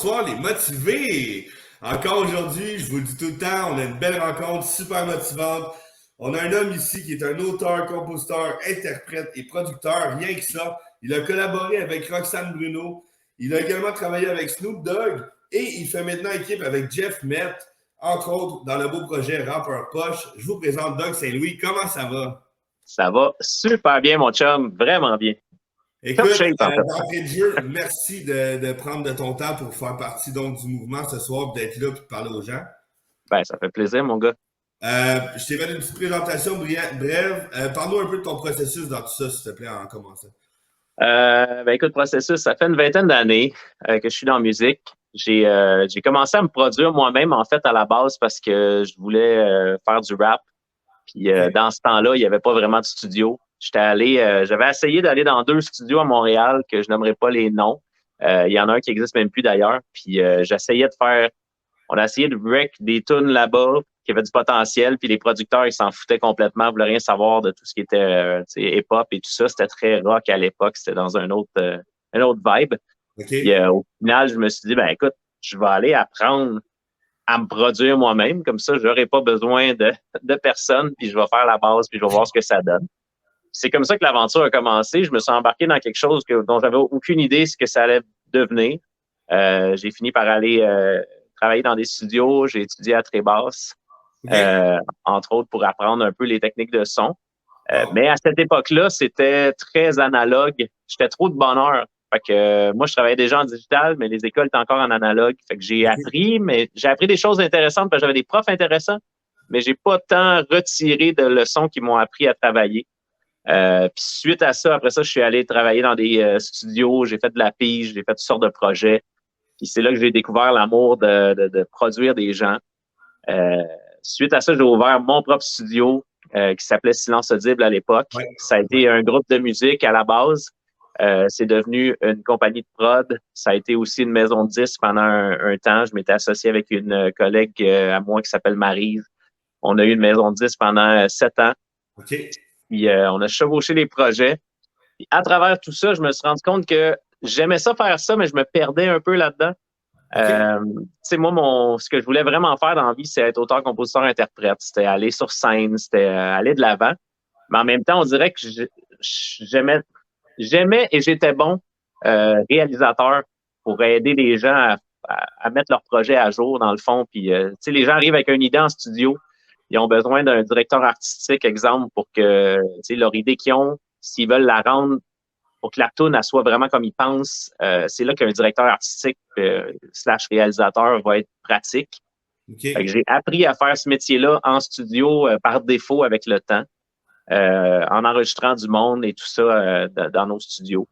bonsoir les motivés! Encore aujourd'hui, je vous le dis tout le temps, on a une belle rencontre super motivante. On a un homme ici qui est un auteur, compositeur, interprète et producteur, rien que ça. Il a collaboré avec Roxane Bruno. Il a également travaillé avec Snoop Dogg et il fait maintenant équipe avec Jeff Met, entre autres dans le beau projet Rappeur Poche. Je vous présente Doug Saint-Louis. Comment ça va? Ça va super bien, mon chum. Vraiment bien. Écoute, Shape, en fait. d'entrée de jeu, merci de prendre de ton temps pour faire partie donc du mouvement ce soir, d'être là et de parler aux gens. Ben, ça fait plaisir, mon gars. Je t'ai fait une petite présentation brève. Parle-nous un peu de ton processus dans tout ça, s'il te plaît, en commençant. Ben, écoute, processus, ça fait une vingtaine d'années que je suis dans la musique. J'ai commencé à me produire moi-même, en fait, à la base, parce que je voulais faire du rap. Puis dans ce temps-là, il n'y avait pas vraiment de studio. J'avais essayé d'aller dans 2 studios à Montréal, que je nommerai pas les noms. Il y en a un qui n'existe même plus d'ailleurs. Puis on a essayé de break des tunes là-bas qui avaient du potentiel, puis les producteurs, ils s'en foutaient complètement, ils voulaient rien savoir de tout ce qui était hip-hop et tout ça. C'était très rock à l'époque, c'était dans un autre vibe. Okay. Puis au final, je me suis dit, ben écoute, je vais aller apprendre à me produire moi-même, comme ça, j'aurai pas besoin de personne, puis je vais faire la base, puis je vais voir ce que ça donne. C'est comme ça que l'aventure a commencé. Je me suis embarqué dans quelque chose dont j'avais aucune idée ce que ça allait devenir. J'ai fini par aller travailler dans des studios, j'ai étudié à Trébasse, entre autres pour apprendre un peu les techniques de son. Mais à cette époque-là, c'était très analogue. J'étais trop de bonheur. Fait que moi, je travaillais déjà en digital, mais les écoles étaient encore en analogue. Fait que j'ai appris des choses intéressantes parce que j'avais des profs intéressants, mais j'ai pas tant retiré de leçons qui m'ont appris à travailler. Puis suite à ça, après ça, je suis allé travailler dans des studios, j'ai fait de la pige, j'ai fait toutes sortes de projets. Puis c'est là que j'ai découvert l'amour de produire des gens. Suite à ça, j'ai ouvert mon propre studio qui s'appelait Silence Audible à l'époque. Ouais. Ça a été un groupe de musique à la base. C'est devenu une compagnie de prod. Ça a été aussi une maison de disques pendant un temps. Je m'étais associé avec une collègue à moi qui s'appelle Maryse. On a eu une maison de disques pendant 7 ans. OK. Puis on a chevauché les projets. Puis à travers tout ça, je me suis rendu compte que j'aimais ça faire ça, mais je me perdais un peu là-dedans. Tu sais, moi, ce que je voulais vraiment faire dans la vie, c'est être auteur, compositeur, interprète. C'était aller sur scène, c'était aller de l'avant. Mais en même temps, on dirait que j'aimais et j'étais bon réalisateur pour aider les gens à mettre leur projet à jour, dans le fond. Puis, tu sais, les gens arrivent avec une idée en studio. Ils ont besoin d'un directeur artistique, exemple, pour que, tu sais, leur idée qu'ils ont, s'ils veulent la rendre pour que la toune elle soit vraiment comme ils pensent, c'est là qu'un directeur artistique / réalisateur va être pratique. Okay. Fait que j'ai appris à faire ce métier-là en studio par défaut avec le temps, en enregistrant du monde et tout ça dans nos studios.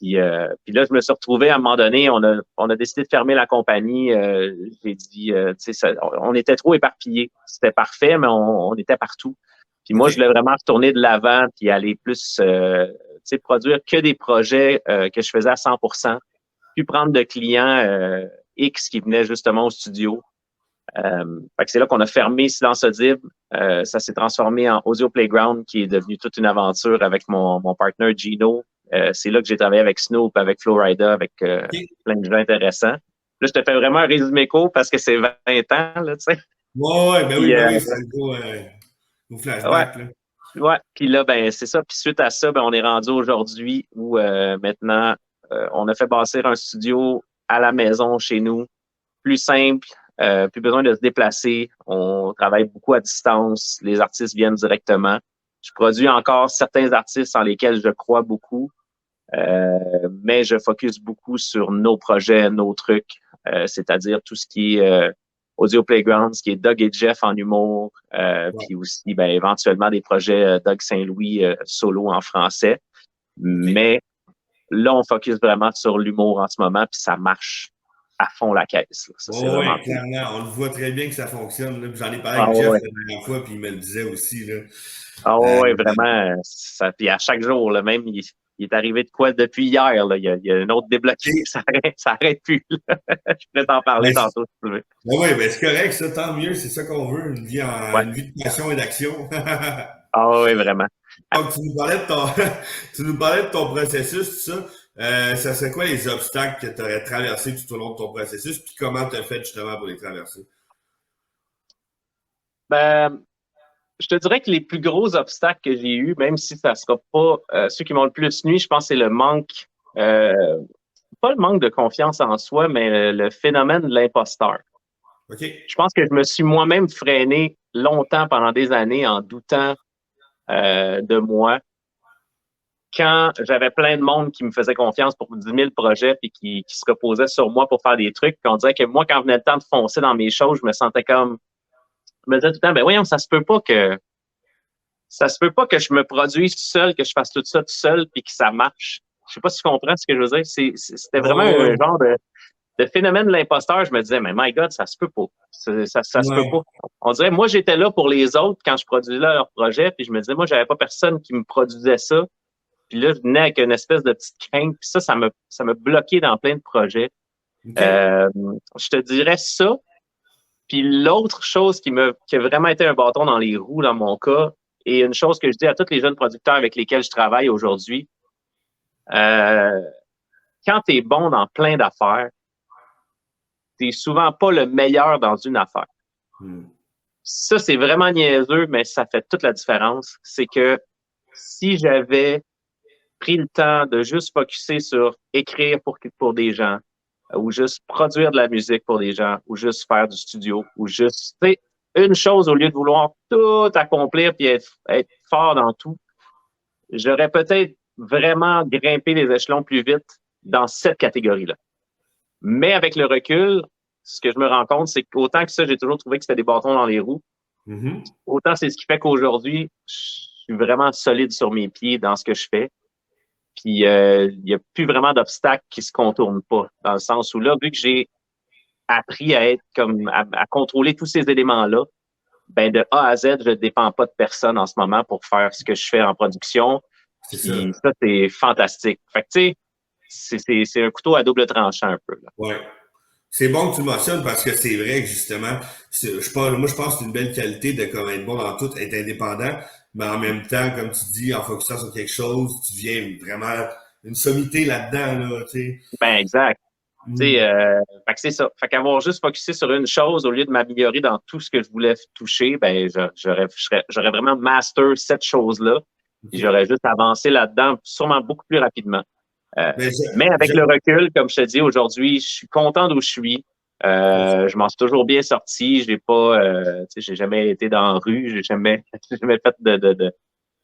Puis là, je me suis retrouvé à un moment donné, on a décidé de fermer la compagnie. J'ai dit, tu sais, on était trop éparpillés. C'était parfait, mais on était partout. Puis moi, je voulais vraiment retourner de l'avant puis aller plus, tu sais, produire que des projets que je faisais à 100%, puis prendre de clients X qui venaient justement au studio. Fait que c'est là qu'on a fermé Silence Audible. Ça s'est transformé en Audio Playground, qui est devenu toute une aventure avec mon partenaire Gino. C'est là que j'ai travaillé avec Snoop, avec Flowrider, avec plein de gens intéressants. Là, je te fais vraiment un résumé court parce que c'est 20 ans, là, tu sais. Ouais, ben oui, c'est un gros flashback, ouais. Là. Ouais, puis là, ben c'est ça. Puis suite à ça, ben on est rendu aujourd'hui où maintenant, on a fait bâtir un studio à la maison chez nous, plus simple, plus besoin de se déplacer. On travaille beaucoup à distance. Les artistes viennent directement. Je produis encore certains artistes en lesquels je crois beaucoup, mais je focus beaucoup sur nos projets, nos trucs, c'est-à-dire tout ce qui est Audio Playground, ce qui est Doug et Jeff en humour, puis aussi ben, éventuellement des projets Doug Saint-Louis solo en français. Mais là, on focus vraiment sur l'humour en ce moment, puis ça marche à fond la caisse. Là. Ça, c'est vraiment cool. Clairement. On le voit très bien que ça fonctionne. Là. J'en ai parlé avec Jeff la dernière fois, puis il me le disait aussi. Là. Oui, vraiment. Ça, puis à chaque jour, là, même, il est arrivé de quoi depuis hier? Là. Il y a une autre débloqué. Ça arrête plus. Là. Je pourrais t'en parler tantôt si tu veux. Oui, ben c'est correct, ça, tant mieux. C'est ça qu'on veut, une vie de passion et d'action. Oui, vraiment. Donc, tu nous parlais de ton processus, tout ça. Ça serait quoi les obstacles que tu aurais traversés tout au long de ton processus, puis comment tu as fait justement pour les traverser? Ben, je te dirais que les plus gros obstacles que j'ai eus, même si ça sera pas ceux qui m'ont le plus nuit, je pense que c'est le manque, euh, pas le manque de confiance en soi, mais le phénomène de l'imposteur. OK. Je pense que je me suis moi-même freiné longtemps pendant des années en doutant de moi. Quand j'avais plein de monde qui me faisait confiance pour 10 000 projets puis qui se reposait sur moi pour faire des trucs, puis on dirait que moi, quand venait le temps de foncer dans mes choses, je me sentais comme, je me disais tout le temps, ben voyons, ça se peut pas que je me produise tout seul, que je fasse tout ça tout seul puis que ça marche. Je sais pas si tu comprends ce que je veux dire. C'était vraiment Ouais, un ouais, genre de phénomène de l'imposteur. Je me disais, mais my God, ça se peut pas. Ça se peut ouais. pas. On dirait, moi, j'étais là pour les autres quand je produisais leur projet, puis je me disais, moi, j'avais pas personne qui me produisait ça. Puis là, je venais avec une espèce de petite crainte, puis ça me bloquait dans plein de projets. OK. Euh, je te dirais ça. Puis l'autre chose qui a vraiment été un bâton dans les roues dans mon cas, et une chose que je dis à tous les jeunes producteurs avec lesquels je travaille aujourd'hui, euh, quand tu es bon dans plein d'affaires, tu souvent pas le meilleur dans une affaire. Hmm. Ça, c'est vraiment niaiseux, mais ça fait toute la différence. C'est que si j'avais pris le temps de juste focusser sur écrire pour des gens, ou juste produire de la musique pour des gens, ou juste faire du studio, ou juste, tu sais, une chose au lieu de vouloir tout accomplir puis être fort dans tout, j'aurais peut-être vraiment grimpé les échelons plus vite dans cette catégorie-là. Mais avec le recul, ce que je me rends compte, c'est qu'autant que ça, j'ai toujours trouvé que c'était des bâtons dans les roues, Mhm. autant c'est ce qui fait qu'aujourd'hui, je suis vraiment solide sur mes pieds dans ce que je fais. Puis il n'y a plus vraiment d'obstacles qui se contournent pas. Dans le sens où là, vu que j'ai appris à être comme à contrôler tous ces éléments-là, ben de A à Z, je ne dépends pas de personne en ce moment pour faire ce que je fais en production. C'est ça. Puis ça, c'est fantastique. Fait que tu sais, c'est un couteau à double tranchant un peu, là. Ouais. C'est bon que tu le mentionnes parce que c'est vrai que justement, moi je pense que c'est une belle qualité de comme être bon dans tout, être indépendant, mais en même temps, comme tu dis, en focusant sur quelque chose, tu viens vraiment une sommité là-dedans, là, tu sais. Ben exact. Tu sais, Hmm. fait que c'est ça. Fait qu'avoir juste focusé sur une chose au lieu de m'améliorer dans tout ce que je voulais toucher, ben j'aurais vraiment master cette chose-là. OK. Puis j'aurais juste avancé là-dedans sûrement beaucoup plus rapidement. Euh, Mais mais avec le recul, comme je te dis, aujourd'hui, je suis content d'où je suis. Je m'en suis toujours bien sorti. J'ai pas, tu sais, j'ai jamais été dans la rue. J'ai jamais, j'ai jamais fait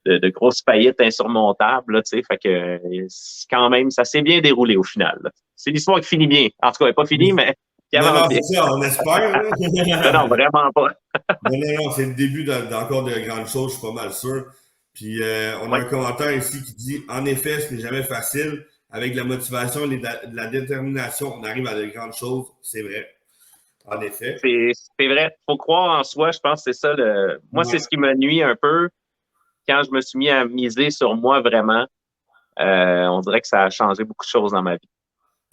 de grosses faillites insurmontables, là, tu sais. Fait que, quand même, ça s'est bien déroulé au final, là. C'est l'histoire qui finit bien. En tout cas, elle n'est pas finie, mais qui non, avance non, bien. c'est ça, on espère, Non, non, là. vraiment pas. Non, non, non, c'est le début d'encore de grandes choses, je suis pas mal sûr. Puis on a Ouais. un commentaire ici qui dit en effet, ce n'est jamais facile. Avec la motivation et la détermination, on arrive à de grandes choses. C'est vrai. En effet. C'est vrai. Faut croire en soi. Je pense que c'est ça moi, c'est Ouais. ce qui me nuit un peu quand je me suis mis à miser sur moi vraiment. On dirait que ça a changé beaucoup de choses dans ma vie.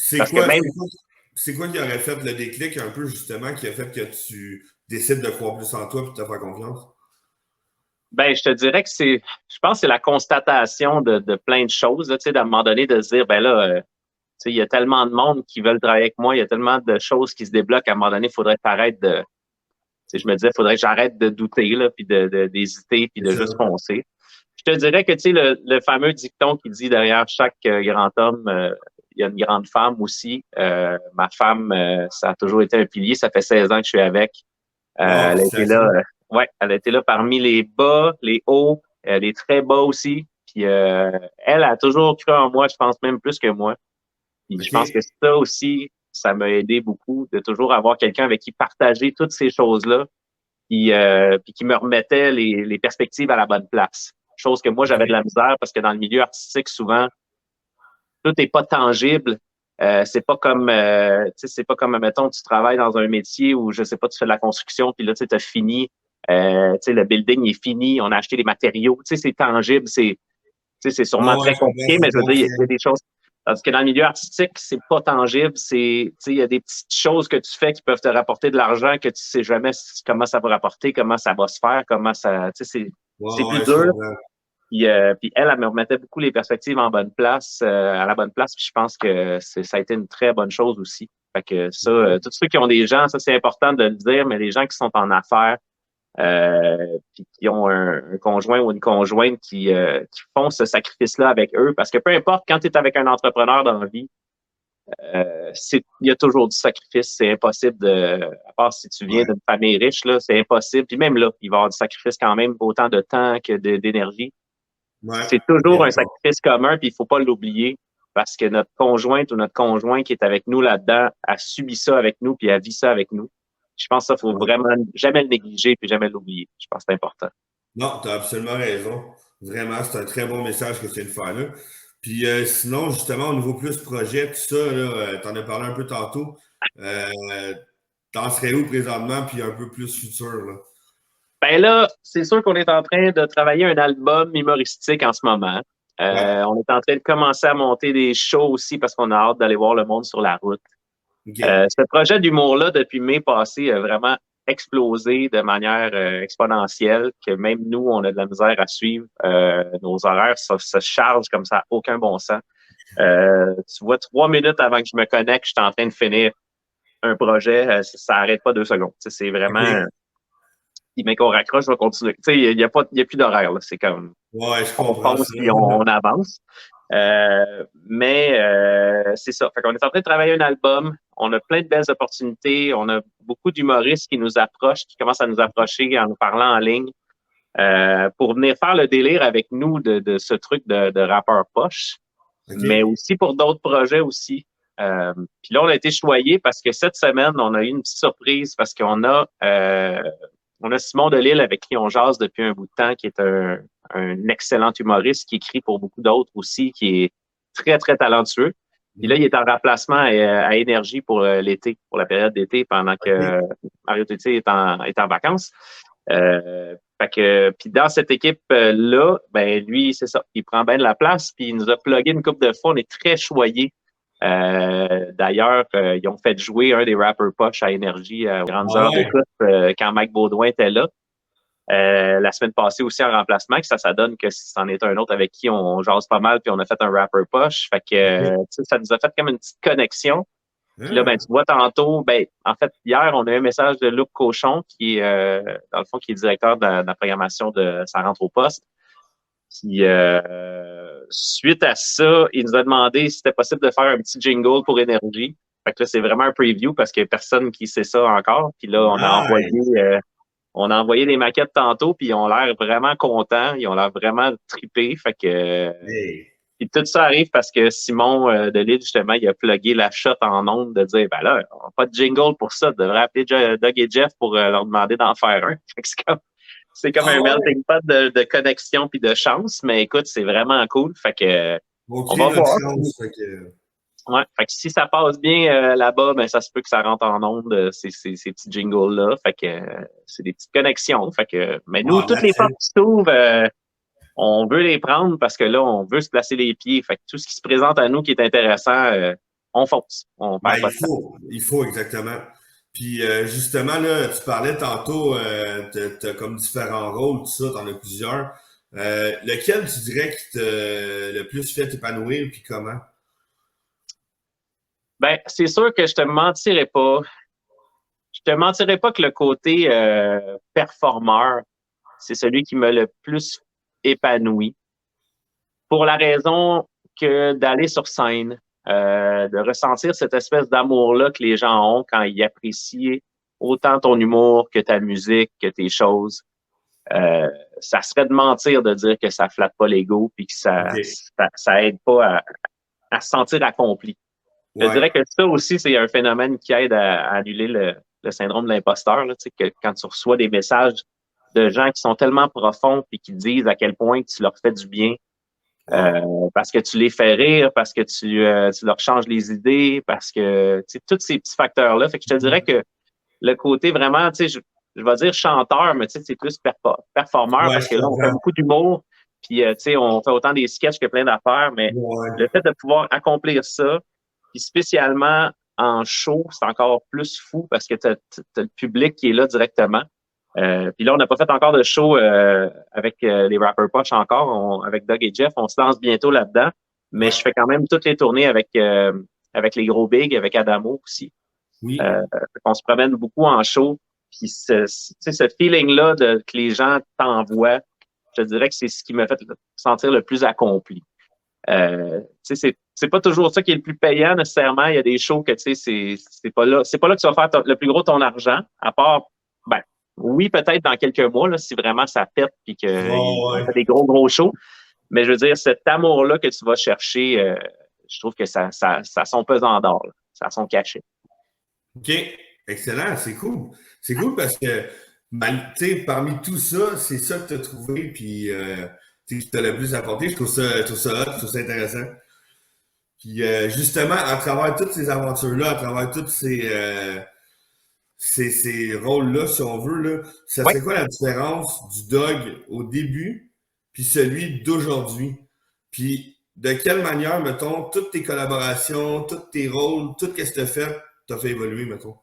C'est Parce que quoi, même, c'est quoi, c'est quoi qui aurait fait le déclic un peu justement qui a fait que tu décides de croire plus en toi et de te faire confiance? ben, je te dirais que je pense que c'est la constatation de plein de choses, là, tu sais, à un moment donné, de se dire, ben là, tu sais, il y a tellement de monde qui veulent travailler avec moi, il y a tellement de choses qui se débloquent, à un moment donné, il faudrait arrêter tu sais, je me disais, il faudrait que j'arrête de douter, là, puis d'hésiter, puis C'est de ça. juste foncer. Je te dirais que, tu sais, le fameux dicton qui dit derrière chaque grand homme, il y a une grande femme aussi. Ma femme, ça a toujours été un pilier. Ça fait 16 ans que je suis avec. Wow, Elle a été là, félicitations. ouais, elle a été là parmi les bas, les hauts, les très bas aussi. Puis elle a toujours cru en moi, je pense même plus que moi. Puis je pense que OK. ça aussi, ça m'a aidé beaucoup de toujours avoir quelqu'un avec qui partager toutes ces choses-là, puis qui me remettait les perspectives à la bonne place. Chose que moi, j'avais de OK. la misère parce que dans le milieu artistique, souvent, tout n'est pas tangible. Tu sais, c'est pas comme, mettons, tu travailles dans un métier où, je sais pas, tu fais de la construction, puis là, tu sais, t'as fini, tu sais, le building est fini, on a acheté les matériaux, tu sais, c'est tangible, tu sais, c'est sûrement Ouais, ouais, très je comprends, compliqué, mais c'est je veux dire, il y a concret. des choses. Tandis que dans le milieu artistique, c'est pas tangible, tu sais, il y a des petites choses que tu fais qui peuvent te rapporter de l'argent que tu sais jamais comment ça va rapporter, comment ça va se faire, comment ça, tu sais, c'est Ouais, plus ouais, je dur. comprends. Puis elle me remettait beaucoup les perspectives en bonne place, à la bonne place. Puis je pense que ça a été une très bonne chose aussi. Fait que ça, tous ceux qui ont des gens, ça c'est important de le dire, mais les gens qui sont en affaires, puis qui ont un conjoint ou une conjointe qui font ce sacrifice-là avec eux, parce que peu importe, quand tu es avec un entrepreneur dans la vie, il y a toujours du sacrifice. C'est impossible à part si tu viens Ouais. d'une famille riche, là, c'est impossible. Puis même là, il va y avoir du sacrifice quand même, autant de temps que d'énergie. Ouais. C'est Bien toujours un d'accord. sacrifice commun, puis il faut pas l'oublier parce que notre conjointe ou notre conjoint qui est avec nous là-dedans a subi ça avec nous, puis a vu ça avec nous. Je pense que ça, faut Ouais. vraiment jamais le négliger puis jamais l'oublier. Je pense que c'est important. Non, tu as absolument raison. Vraiment, c'est un très bon message que tu viens de faire là. Puis sinon, justement, au niveau plus projet, tout ça, tu en as parlé un peu tantôt. T'en serais où présentement, puis un peu plus futur, là? Ben là, c'est sûr qu'on est en train de travailler un album humoristique en ce moment. Ouais, On est en train de commencer à monter des shows aussi parce qu'on a hâte d'aller voir le monde sur la route. OK. Ce projet d'humour-là, depuis mai passé, a vraiment explosé de manière exponentielle, que même nous, on a de la misère à suivre. Nos horaires se chargent comme ça, aucun bon sens. Tu vois, 3 minutes avant que je me connecte, je suis en train de finir un projet, ça n'arrête pas 2 secondes. Tu sais, c'est vraiment, OK. mais qu'on raccroche, je vais continuer. Tu sais, il y a plus d'horaire, là. C'est comme, Ouais, je on comprends fonce ça. puis on avance. Mais c'est ça. Fait qu'on est en train de travailler un album. On a plein de belles opportunités. On a beaucoup d'humoristes qui nous approchent, qui commencent à nous approcher en nous parlant en ligne pour venir faire le délire avec nous de ce truc de rappeur poche, mais OK. aussi pour d'autres projets aussi. Puis là, on a été choyés parce que cette semaine, on a eu une petite surprise parce qu'on a Simon Delille avec qui on jase depuis un bout de temps, qui est un excellent humoriste qui écrit pour beaucoup d'autres aussi, qui est très, très talentueux. Puis là, il est en remplacement à Énergie pour l'été, pour la période d'été, pendant OK. que Mario Teti est en vacances. Puis dans cette équipe-là, ben lui, c'est ça, il prend bien de la place, puis il nous a plugué une couple de fois, on est très choyés. D'ailleurs, ils ont fait jouer un des rappers poches à Énergie aux grandes Ah heures ouais? d'écoute quand Mike Baudouin était là. La semaine passée aussi en remplacement, que ça donne que c'en est un autre avec qui on jase pas mal, puis on a fait un rapper poche. Fait que OK. tu sais, ça nous a fait comme une petite connexion. Puis là, ben, Ah, tu vois tantôt, ben, en fait, hier, on a eu un message de Luc Cochon, qui est, dans le fond, qui est directeur de la programmation de Ça rentre au poste. Puis, suite à ça, il nous a demandé si c'était possible de faire un petit jingle pour Énergie. Fait que là, c'est vraiment un preview parce qu'il n'y a personne qui sait ça encore. Puis là, nice. on a envoyé les maquettes tantôt, puis ils ont l'air vraiment contents. Ils ont l'air vraiment trippés. Fait que, Hey. puis tout ça arrive parce que Simon Delille, justement, il a plugué la shot en ondes de dire, ben là, on n'a pas de jingle pour ça. On devrait appeler Doug et Jeff pour leur demander d'en faire un. Fait que c'est comme Ah un ouais? melting pot de connexion puis de chance. Mais écoute, c'est vraiment cool. Fait que, On on crée va notre voir. chance. Fait que... Ouais. Fait que si ça passe bien là-bas, ben ça se peut que ça rentre en ondes, ces petits jingles-là. Fait que c'est des petites connexions. Fait que, mais nous, Ah, toutes les that's portes it. qui s'ouvrent, on veut les prendre parce que là, on veut se placer les pieds. Fait que tout ce qui se présente à nous qui est intéressant, on fonce. On Ben, perd pas de temps. il faut exactement. Puis justement, là, tu parlais tantôt, t'as comme différents rôles, tout ça, t'en as plusieurs. Lequel tu dirais qui t'a le plus fait épanouir, puis comment? Ben, c'est sûr que je te mentirais pas. Je te mentirais pas que le côté performeur, c'est celui qui m'a le plus épanoui. Pour la raison que d'aller sur scène, de ressentir cette espèce d'amour-là que les gens ont quand ils apprécient autant ton humour que ta musique, que tes choses. Euh, Ça serait de mentir de dire que ça flatte pas l'ego puis que OK. ça aide pas à se sentir accompli. Je Ouais. dirais que ça aussi, c'est un phénomène qui aide à annuler le syndrome de l'imposteur. Là, tu sais, que quand tu reçois des messages de gens qui sont tellement profonds puis qui disent à quel point tu leur fais du bien, Wow. parce que tu les fais rire, parce que tu leur changes les idées, parce que tu sais, tous ces petits facteurs-là. Fait que je te dirais que le côté vraiment, tu sais, je vais dire chanteur, mais tu sais, c'est plus performeur Ouais, parce je que là, on fait comprends. beaucoup d'humour, puis tu sais, on fait autant des sketchs que plein d'affaires, mais Ouais. le fait de pouvoir accomplir ça, puis spécialement en show, c'est encore plus fou parce que tu as le public qui est là directement. Puis là, on n'a pas fait encore de show avec les Rapper Posh encore, avec Doug et Jeff. On se lance bientôt là-dedans. Mais Ouais. je fais quand même toutes les tournées avec les gros bigs, avec Adamo aussi. Oui. On se promène beaucoup en show. Puis ce feeling-là que les gens t'envoient, je dirais que c'est ce qui me fait sentir le plus accompli. C'est pas toujours ça qui est le plus payant nécessairement. Il y a des shows que c'est pas là que tu vas faire le plus gros ton argent, à part ben oui, peut-être dans quelques mois, là, si vraiment ça pète puis qu'on fait des gros shows. Mais je veux dire, cet amour-là que tu vas chercher, je trouve que ça a son pesant d'or, là. Ça a son cachet. OK. Excellent, c'est cool. C'est cool parce que parmi tout ça, c'est ça que tu as trouvé, puis tu t'as le plus apporté. Je trouve ça hot, je trouve ça intéressant. Puis justement, à travers toutes ces aventures-là, à travers tous ces rôles-là, si on veut, là, ça Oui. serait quoi la différence du Dog au début, puis celui d'aujourd'hui? Puis de quelle manière, mettons, toutes tes collaborations, tous tes rôles, tout ce que tu as fait, t'as fait évoluer, mettons?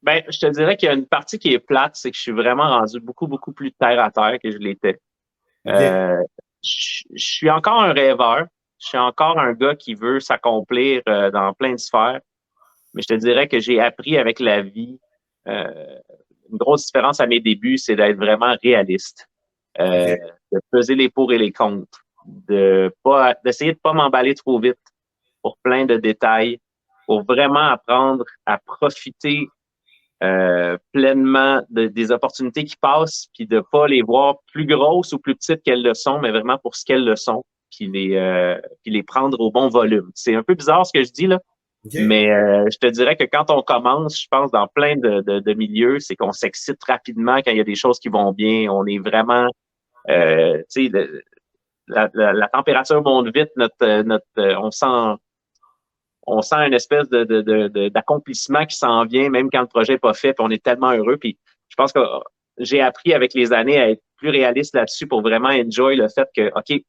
Ben, je te dirais qu'il y a une partie qui est plate, c'est que je suis vraiment rendu beaucoup, beaucoup plus terre à terre que je l'étais. OK. Je suis encore un rêveur. Je suis encore un gars qui veut s'accomplir dans plein de sphères. Mais je te dirais que j'ai appris avec la vie. Une grosse différence à mes débuts, c'est d'être vraiment réaliste. OK. De peser les pour et les contre. D'essayer de pas m'emballer trop vite pour plein de détails. Pour vraiment apprendre à profiter pleinement des opportunités qui passent, puis de pas les voir plus grosses ou plus petites qu'elles le sont, mais vraiment pour ce qu'elles le sont, puis les prendre au bon volume. C'est un peu bizarre ce que je dis là, OK. mais je te dirais que quand on commence, je pense dans plein de milieux, c'est qu'on s'excite rapidement quand il y a des choses qui vont bien. On est vraiment, tu sais, la température monte vite, on sent une espèce d'accomplissement qui s'en vient, même quand le projet n'est pas fait, puis on est tellement heureux. Puis je pense que j'ai appris avec les années à être plus réaliste là-dessus pour vraiment enjoy le fait que, OK,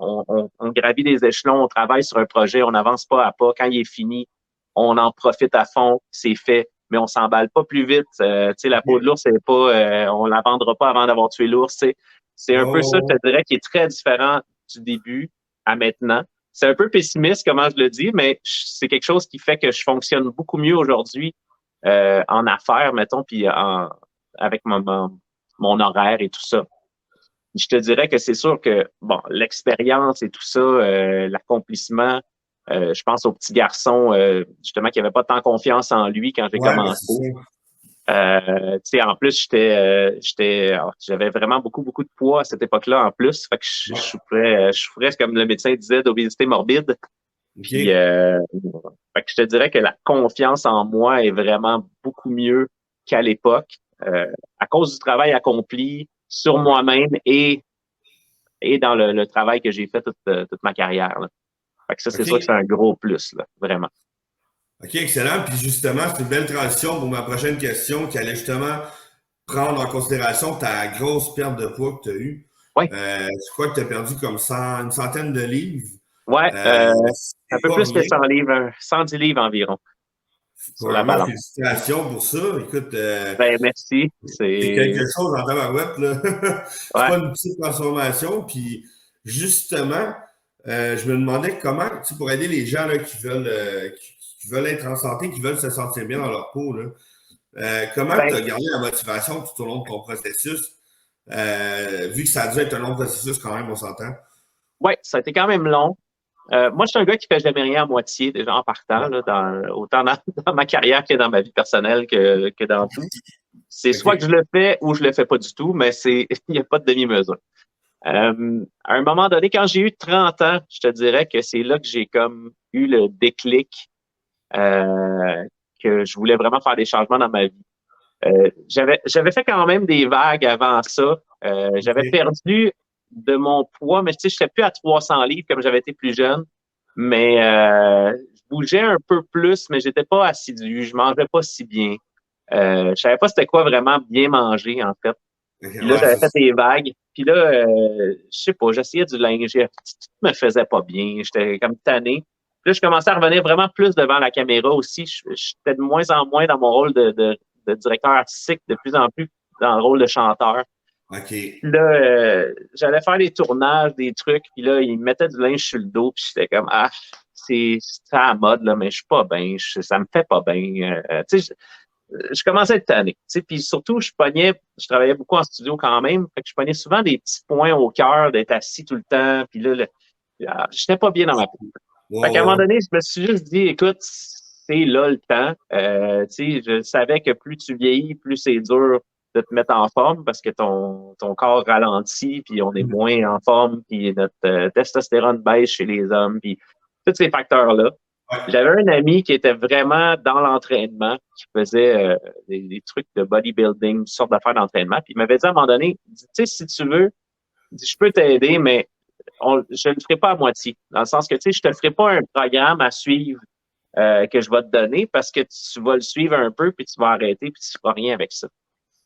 on gravit des échelons, on travaille sur un projet, on avance pas à pas. Quand il est fini, on en profite à fond, c'est fait, mais on s'emballe pas plus vite. Tu sais, la peau de l'ours, c'est pas, on la vendra pas avant d'avoir tué l'ours. C'est un peu ça, je Oh, te dirais, qui est très différent du début à maintenant. C'est un peu pessimiste, comment je le dis, mais c'est quelque chose qui fait que je fonctionne beaucoup mieux aujourd'hui en affaires, mettons, puis avec mon horaire et tout ça. Je te dirais que c'est sûr que, bon, l'expérience et tout ça, l'accomplissement, je pense au petit garçon, justement, qui avait pas tant confiance en lui quand j'ai ouais, ben commencé. c'est ça. Tu sais, en plus, j'avais vraiment beaucoup, beaucoup de poids à cette époque-là en plus. Fait que je souffrais, comme le médecin disait, d'obésité morbide. Puis, OK. fait que je te dirais que la confiance en moi est vraiment beaucoup mieux qu'à l'époque, à cause du travail accompli sur moi-même et dans le travail que j'ai fait toute ma carrière, là. Fait que ça, c'est sûr que c'est OK. un gros plus, là, vraiment. OK, excellent. Puis justement, c'est une belle transition pour ma prochaine question qui allait justement prendre en considération ta grosse perte de poids que tu as eue. Oui, Je crois que tu as perdu comme une centaine de livres. ouais, un C'est peu pas plus que rien. 100 livres, 110 livres environ sur la Vraiment, balance. félicitations pour ça. Écoute, Ben, merci. c'est quelque chose en tabarouette, là. C'est Ouais. pas une petite transformation. Puis, justement, je me demandais comment, tu sais, pour aider les gens là, qui veulent être en santé, qui veulent se sentir bien dans leur peau, là, comment tu Ben, as gardé la motivation tout au long de ton processus, vu que ça a dû être un long processus quand même, on s'entend? ouais, ça a été quand même long. Moi, je suis un gars qui fait jamais rien à moitié, déjà en partant, là, autant dans ma carrière que dans ma vie personnelle que dans tout. C'est soit que je OK. le fais ou je le fais pas du tout, mais il n'y a pas de demi-mesure. À un moment donné, quand j'ai eu 30 ans, je te dirais que c'est là que j'ai comme eu le déclic euh, que je voulais vraiment faire des changements dans ma vie. J'avais fait quand même des vagues avant ça. J'avais OK. perdu de mon poids, mais tu sais, je serais plus à 300 livres comme j'avais été plus jeune. Mais je bougeais un peu plus, mais j'étais pas assidu. Je mangeais pas si bien. Je savais pas c'était quoi vraiment bien manger, en fait. OK, Puis là, ouais, j'avais c'est fait ça. des vagues. Puis là, je sais pas, j'essayais du linge. Tout me faisait pas bien. J'étais comme tanné. Puis là, je commençais à revenir vraiment plus devant la caméra aussi. J'étais de moins en moins dans mon rôle de directeur artistique de plus en plus dans le rôle de chanteur. OK. Puis là, j'allais faire des tournages, des trucs, puis là, ils me mettaient du linge sur le dos, puis j'étais comme, c'est à la mode, là, mais je suis pas bien, ça me fait pas bien. Tu sais, je commençais à être tanné. Tu sais, puis surtout, je travaillais beaucoup en studio quand même, fait que je pognais souvent des petits points au cœur d'être assis tout le temps, puis là, j'étais pas bien dans ma peau. Fait qu'à un moment donné, je me suis juste dit, écoute, c'est là le temps. Tu sais, je savais que plus tu vieillis, plus c'est dur de te mettre en forme parce que ton corps ralentit, puis on est moins en forme, puis notre testostérone baisse chez les hommes, puis tous ces facteurs-là. Ouais. J'avais un ami qui était vraiment dans l'entraînement, qui faisait des trucs de bodybuilding, une sorte d'affaires d'entraînement, puis il m'avait dit à un moment donné, tu sais, si tu veux, je peux t'aider, mais je ne le ferai pas à moitié. Dans le sens que, tu sais, je te ferai pas un programme à suivre que je vais te donner parce que tu vas le suivre un peu, puis tu vas arrêter, puis tu ne feras rien avec ça.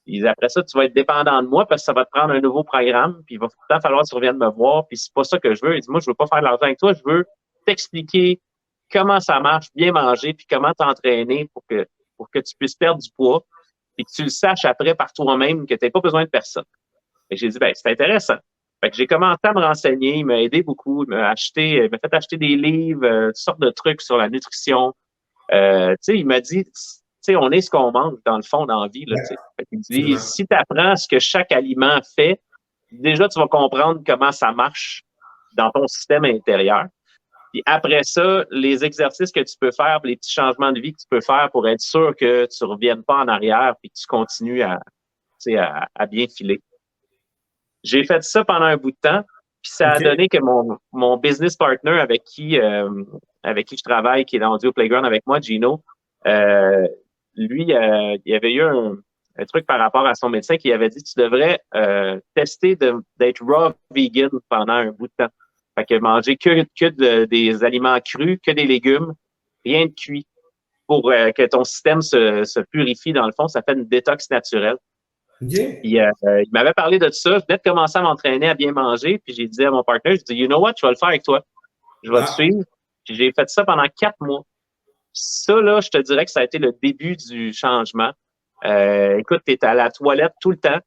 Puis après ça, tu vas être dépendant de moi parce que ça va te prendre un nouveau programme, puis il va pourtant falloir que tu reviennes me voir, puis c'est pas ça que je veux. Il dit, moi, je veux pas faire de l'argent avec toi, je veux t'expliquer comment ça marche, bien manger, puis comment t'entraîner pour que tu puisses perdre du poids, puis que tu le saches après par toi-même, que tu n'aies pas besoin de personne. Et j'ai dit, ben, c'est intéressant. Fait que j'ai commencé à me renseigner, il m'a aidé beaucoup, il m'a fait acheter des livres, toutes sortes de trucs sur la nutrition. Tu sais, il m'a dit, tu sais, on est ce qu'on mange dans le fond dans la vie, là, tu sais. Fait qu'il dit, si tu apprends ce que chaque aliment fait, déjà, tu vas comprendre comment ça marche dans ton système intérieur. Puis après ça, les exercices que tu peux faire, les petits changements de vie que tu peux faire pour être sûr que tu ne reviennes pas en arrière puis que tu continues à bien filer. J'ai fait ça pendant un bout de temps, puis ça a donné que mon business partner avec qui je travaille, qui est dans Audio Playground avec moi, Gino, lui, il y avait eu un truc par rapport à son médecin qui avait dit tu devrais tester d'être raw vegan pendant un bout de temps. Fait que manger que des aliments crus, que des légumes, rien de cuit, pour que ton système se purifie dans le fond. Ça fait une détox naturelle. Okay. Puis, il m'avait parlé de ça. Je venais de commencer à m'entraîner, à bien manger. Puis j'ai dit à mon partenaire, je dis, you know what, je vais le faire avec toi. Je vais te suivre. Puis j'ai fait ça pendant 4 mois. Ça, là, je te dirais que ça a été le début du changement. Écoute, tu es à la toilette tout le temps.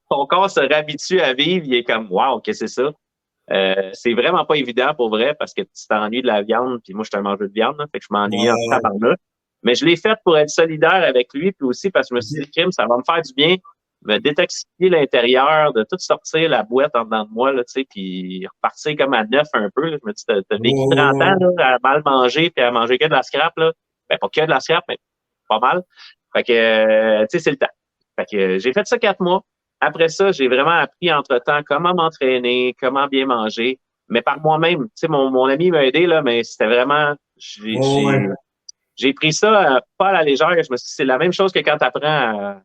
Ton corps se réhabitue à vivre. Il est comme, wow, qu'est-ce que c'est ça? C'est vraiment pas évident pour vrai parce que tu t'ennuies de la viande. Puis moi, je suis un mangeur de viande. Là, fait que je m'ennuyais en tabarnak. Mais je l'ai fait pour être solidaire avec lui, puis aussi parce que je me suis dit, crime, ça va me faire du bien, me détoxifier l'intérieur, de tout sortir la boîte en dedans de moi, là, tu sais, puis repartir comme à neuf un peu. Là. Je me dis, t'as vécu 30 ans là, à mal manger, puis à manger que de la scrap, là. Ben, pas que de la scrap, mais pas mal. Fait que, tu sais, c'est le temps. Fait que j'ai fait ça 4 mois. Après ça, j'ai vraiment appris entre-temps comment m'entraîner, comment bien manger, mais par moi-même. Tu sais, mon ami m'a aidé, là, mais c'était vraiment... J'ai pris ça pas à la légère. Je me suis dit, c'est la même chose que quand tu apprends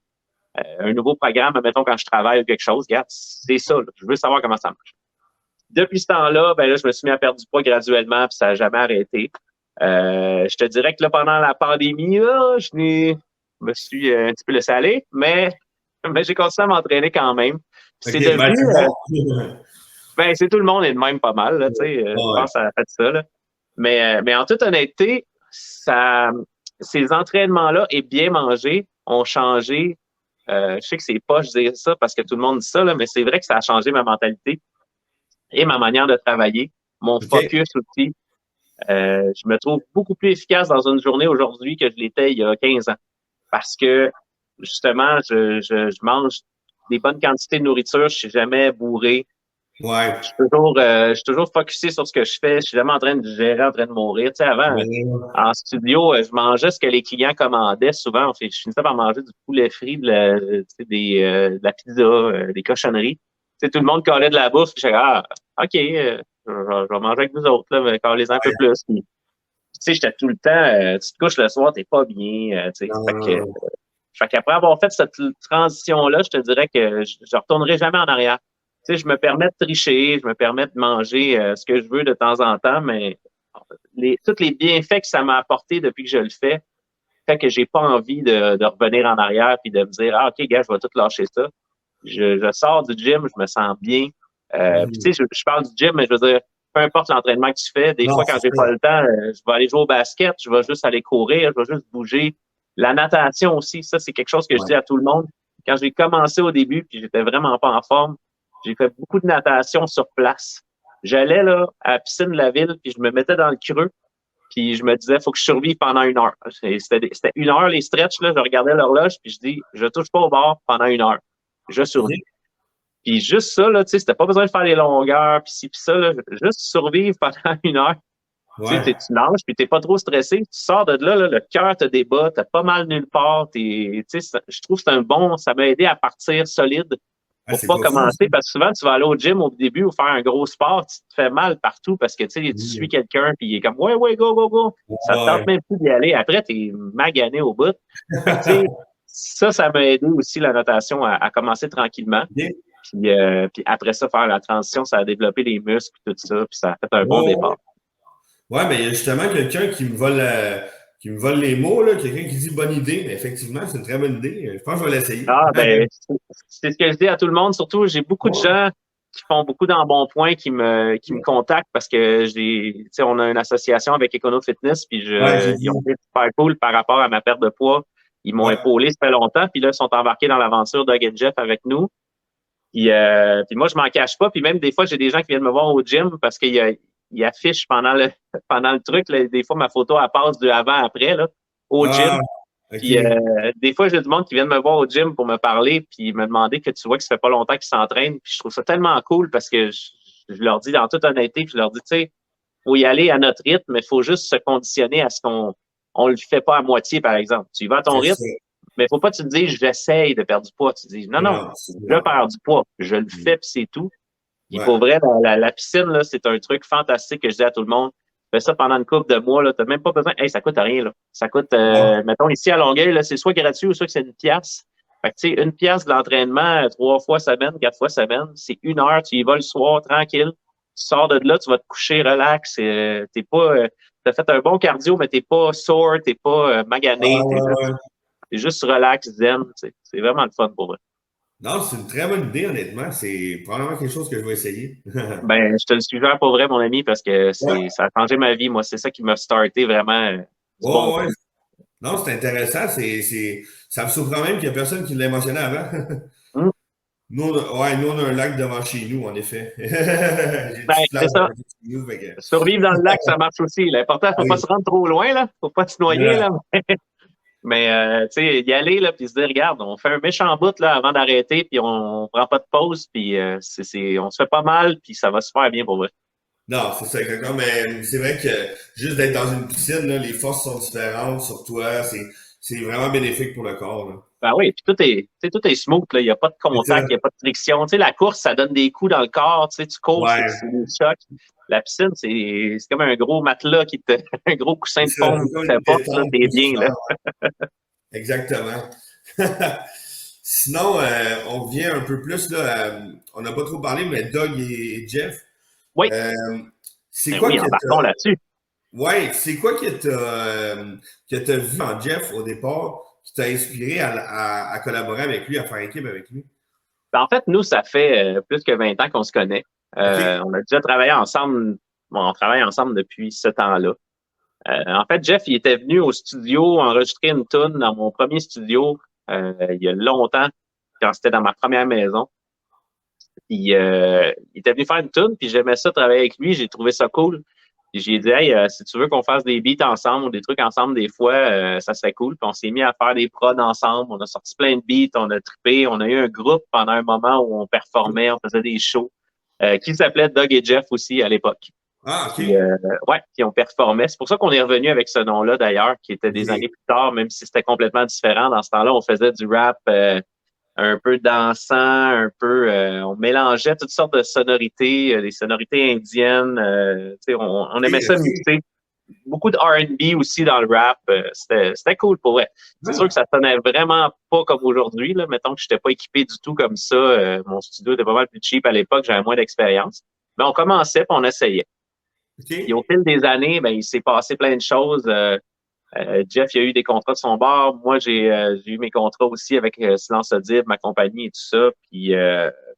un nouveau programme, mettons quand je travaille ou quelque chose. Regarde, c'est ça. Là. Je veux savoir comment ça marche. Depuis ce temps-là, ben là, je me suis mis à perdre du poids graduellement, puis ça n'a jamais arrêté. Je te dirais que là, pendant la pandémie, là, je me suis un petit peu laissé aller, mais j'ai continué à m'entraîner quand même. C'est devenu... c'est tout le monde est de même pas mal, là, tu sais. Je pense que ça a fait ça, là. Mais en toute honnêteté, ces entraînements-là et bien manger ont changé. Je sais que c'est pas, je dis ça parce que tout le monde dit ça, là, mais c'est vrai que ça a changé ma mentalité et ma manière de travailler, mon focus aussi. Je me trouve beaucoup plus efficace dans une journée aujourd'hui que je l'étais il y a 15 ans. Parce que, justement, je mange des bonnes quantités de nourriture, je suis jamais bourré. Ouais. Je suis toujours focusé sur ce que je fais. Je suis jamais en train de gérer, en train de mourir. Tu sais, avant, en studio, je mangeais ce que les clients commandaient. Souvent, je finissais par manger du poulet frit, de la pizza, des cochonneries. Tu sais, tout le monde collait de la bouffe. Puis je disais, OK, je vais manger avec vous autres, là, collez-en un peu plus. Puis, tu sais, j'étais tout le temps, tu te couches le soir, t'es pas bien. Tu sais, fait qu'après avoir fait cette transition-là, je te dirais que je retournerai jamais en arrière. Tu sais, je me permets de tricher, je me permets de manger ce que je veux de temps en temps, mais tous les bienfaits que ça m'a apporté depuis que je le fais, fait que j'ai pas envie de revenir en arrière puis de me dire, OK, gars, je vais tout lâcher ça. Je sors du gym, je me sens bien. Puis tu sais, je parle du gym, mais je veux dire, peu importe l'entraînement que tu fais, des fois, quand j'ai pas le temps, je vais aller jouer au basket, je vais juste aller courir, je vais juste bouger. La natation aussi, ça, c'est quelque chose que je dis à tout le monde. Quand j'ai commencé au début, puis j'étais vraiment pas en forme, j'ai fait beaucoup de natation sur place. J'allais là à la piscine de la ville, puis je me mettais dans le creux, puis je me disais, faut que je survive pendant 1 heure. C'était 1 heure les stretches, là, je regardais l'horloge, puis je dis, je touche pas au bord pendant 1 heure. Je survis. Puis juste ça, là, tu sais, c'était pas besoin de faire les longueurs, puis ci, puis ça, là, juste survivre pendant 1 heure. Ouais. Tu nages, puis t'es pas trop stressé. Tu sors de là, le cœur te débat, t'as pas mal nulle part. Je trouve que c'est un bon, ça m'a aidé à partir solide pour C'est pas pas fou, ça. commencer. Parce que souvent, tu vas aller au gym au début ou faire un gros sport, tu te fais mal partout parce que tu suis quelqu'un, puis il est comme, ouais, go, go, go. Ça te Ouais. tente même plus d'y aller. Après, t'es magané au bout. Fait que, tu sais, ça m'a aidé aussi la natation à commencer tranquillement. Puis après ça, faire la transition, ça a développé les muscles, tout ça, puis ça a fait un bon départ. Ouais, mais il y a justement quelqu'un qui me vole les mots, là, quelqu'un qui dit bonne idée, mais effectivement, c'est une très bonne idée. Je pense que je vais l'essayer. Ah, ben, c'est ce que je dis à tout le monde. Surtout, j'ai beaucoup de gens qui font beaucoup d'embonpoint qui me contactent parce que on a une association avec Econo Fitness, puis Ouais, j'ai ils vu. ont été super cool par rapport à ma perte de poids. Ils m'ont Ouais. épaulé, ça fait longtemps, puis là, ils sont embarqués dans l'aventure Doug et Jeff avec nous. Puis moi, je m'en cache pas. Puis même des fois, j'ai des gens qui viennent me voir au gym parce qu'ils affichent pendant le truc. Là, des fois, ma photo, elle passe du avant-après là, au gym. Ah, OK. Puis des fois, j'ai du monde qui vient me voir au gym pour me parler puis me demander que tu vois que ça fait pas longtemps qu'ils s'entraînent. Puis je trouve ça tellement cool parce que je leur dis dans toute honnêteté, puis je leur dis, tu sais, faut y aller à notre rythme, mais il faut juste se conditionner à ce qu'on le fait pas à moitié, par exemple. Tu y vas à ton C'est rythme, ça. mais il faut pas que tu te dises, j'essaye de perdre du poids. Tu te dis, non, Non, c'est je clair. perds du poids. Je le fais, puis c'est tout. Puis Ouais. pour vrai, la piscine, là, c'est un truc fantastique que je dis à tout le monde. Fais ça pendant une couple de mois, là. T'as même pas besoin. Hey, ça coûte rien, là. Ça coûte, Non. mettons, ici à Longueuil, là, c'est soit gratuit ou soit que c'est 1 pièce. Fait que, tu sais, 1 pièce de l'entraînement, 3 fois semaine, 4 fois semaine, c'est 1 heure, tu y vas le soir, tranquille. Tu sors de là, tu vas te coucher, relax. T'es pas, t'as fait un bon cardio, mais t'es pas sore, t'es pas Ouais, magané, ouais, ouais. t'es juste relax, zen, tu sais. C'est vraiment le fun pour vrai. Non, c'est une très bonne idée, honnêtement. C'est probablement quelque chose que je vais essayer. Ben, je te le suggère pour vrai, mon ami, parce que Ouais. ça a changé ma vie. Moi, c'est ça qui m'a starté vraiment du bon Ouais, ouais. coup. Non, c'est intéressant. Ça me surprend même qu'il n'y a personne qui l'a mentionné avant. Hum. Nous, on a un lac devant chez nous, en effet. J'ai une Ben, petite c'est plage ça. devant chez nous. Survivre dans le lac, ça marche aussi. L'important, faut pas Oui. se rendre trop loin, là. Faut pas se noyer, Voilà. là. Mais, tu sais, y aller, là, puis se dire, regarde, on fait un méchant bout, là, avant d'arrêter, puis on prend pas de pause, puis on se fait pas mal, puis ça va super bien pour vrai. Non, c'est ça, exactement. Mais c'est vrai que juste d'être dans une piscine, là, les forces sont différentes sur toi. C'est vraiment bénéfique pour le corps, là. Ben oui, puis tu sais, tout est smooth, là. Il n'y a pas de C'est contact, ça. il n'y a pas de friction. Tu sais, la course, ça donne des coups dans le corps, tu sais, tu cours, c'est Ouais. des chocs. La piscine, c'est comme un gros matelas un gros coussin C'est de ça. foam C'est qui comme te une porte, là, détente t'es bien, là. musculaire. Exactement. Sinon, on revient un peu plus là. On n'a pas trop parlé, mais Doug et Jeff. Oui, euh, c'est ben quoi oui, que embarquons là-dessus. ouais, c'est quoi que t'as vu en Jeff au départ qui t'a inspiré à collaborer avec lui, à faire équipe avec lui? Ben, en fait, nous, ça fait plus que 20 ans qu'on se connaît. OK? On a déjà travaillé ensemble. Bon, on travaille ensemble depuis ce temps-là. En fait, Jeff, il était venu au studio enregistrer une tune dans mon premier studio il y a longtemps, quand c'était dans ma première maison. Puis, il était venu faire une tune, puis j'aimais ça travailler avec lui, j'ai trouvé ça cool. Puis j'ai dit, hey, si tu veux qu'on fasse des beats ensemble ou des trucs ensemble des fois, ça serait cool. Puis on s'est mis à faire des prods ensemble, on a sorti plein de beats, on a trippé, on a eu un groupe pendant un moment où on performait, on faisait des shows, qui s'appelait Doug et Jeff aussi à l'époque. Ah, OK. Puis, ouais, puis on performait. C'est pour ça qu'on est revenu avec ce nom-là d'ailleurs, qui était des OK. années plus tard, même si c'était complètement différent. Dans ce temps-là, on faisait du rap un peu dansant, on mélangeait toutes sortes de sonorités, des sonorités indiennes. Tu sais, on OK, aimait ça OK. mixer. Beaucoup de R&B aussi dans le rap. C'était cool pour vrai. C'est sûr que Ah, ça sonnait vraiment pas comme aujourd'hui. Là. Mettons que j'étais pas équipé du tout comme ça. Mon studio était pas mal plus cheap à l'époque. J'avais moins d'expérience. Mais on commençait puis on essayait. Puis OK. au fil des années, ben, il s'est passé plein de choses. Jeff, il a eu des contrats de son bord. Moi, j'ai eu mes contrats aussi avec Silence Audible, ma compagnie et tout ça, puis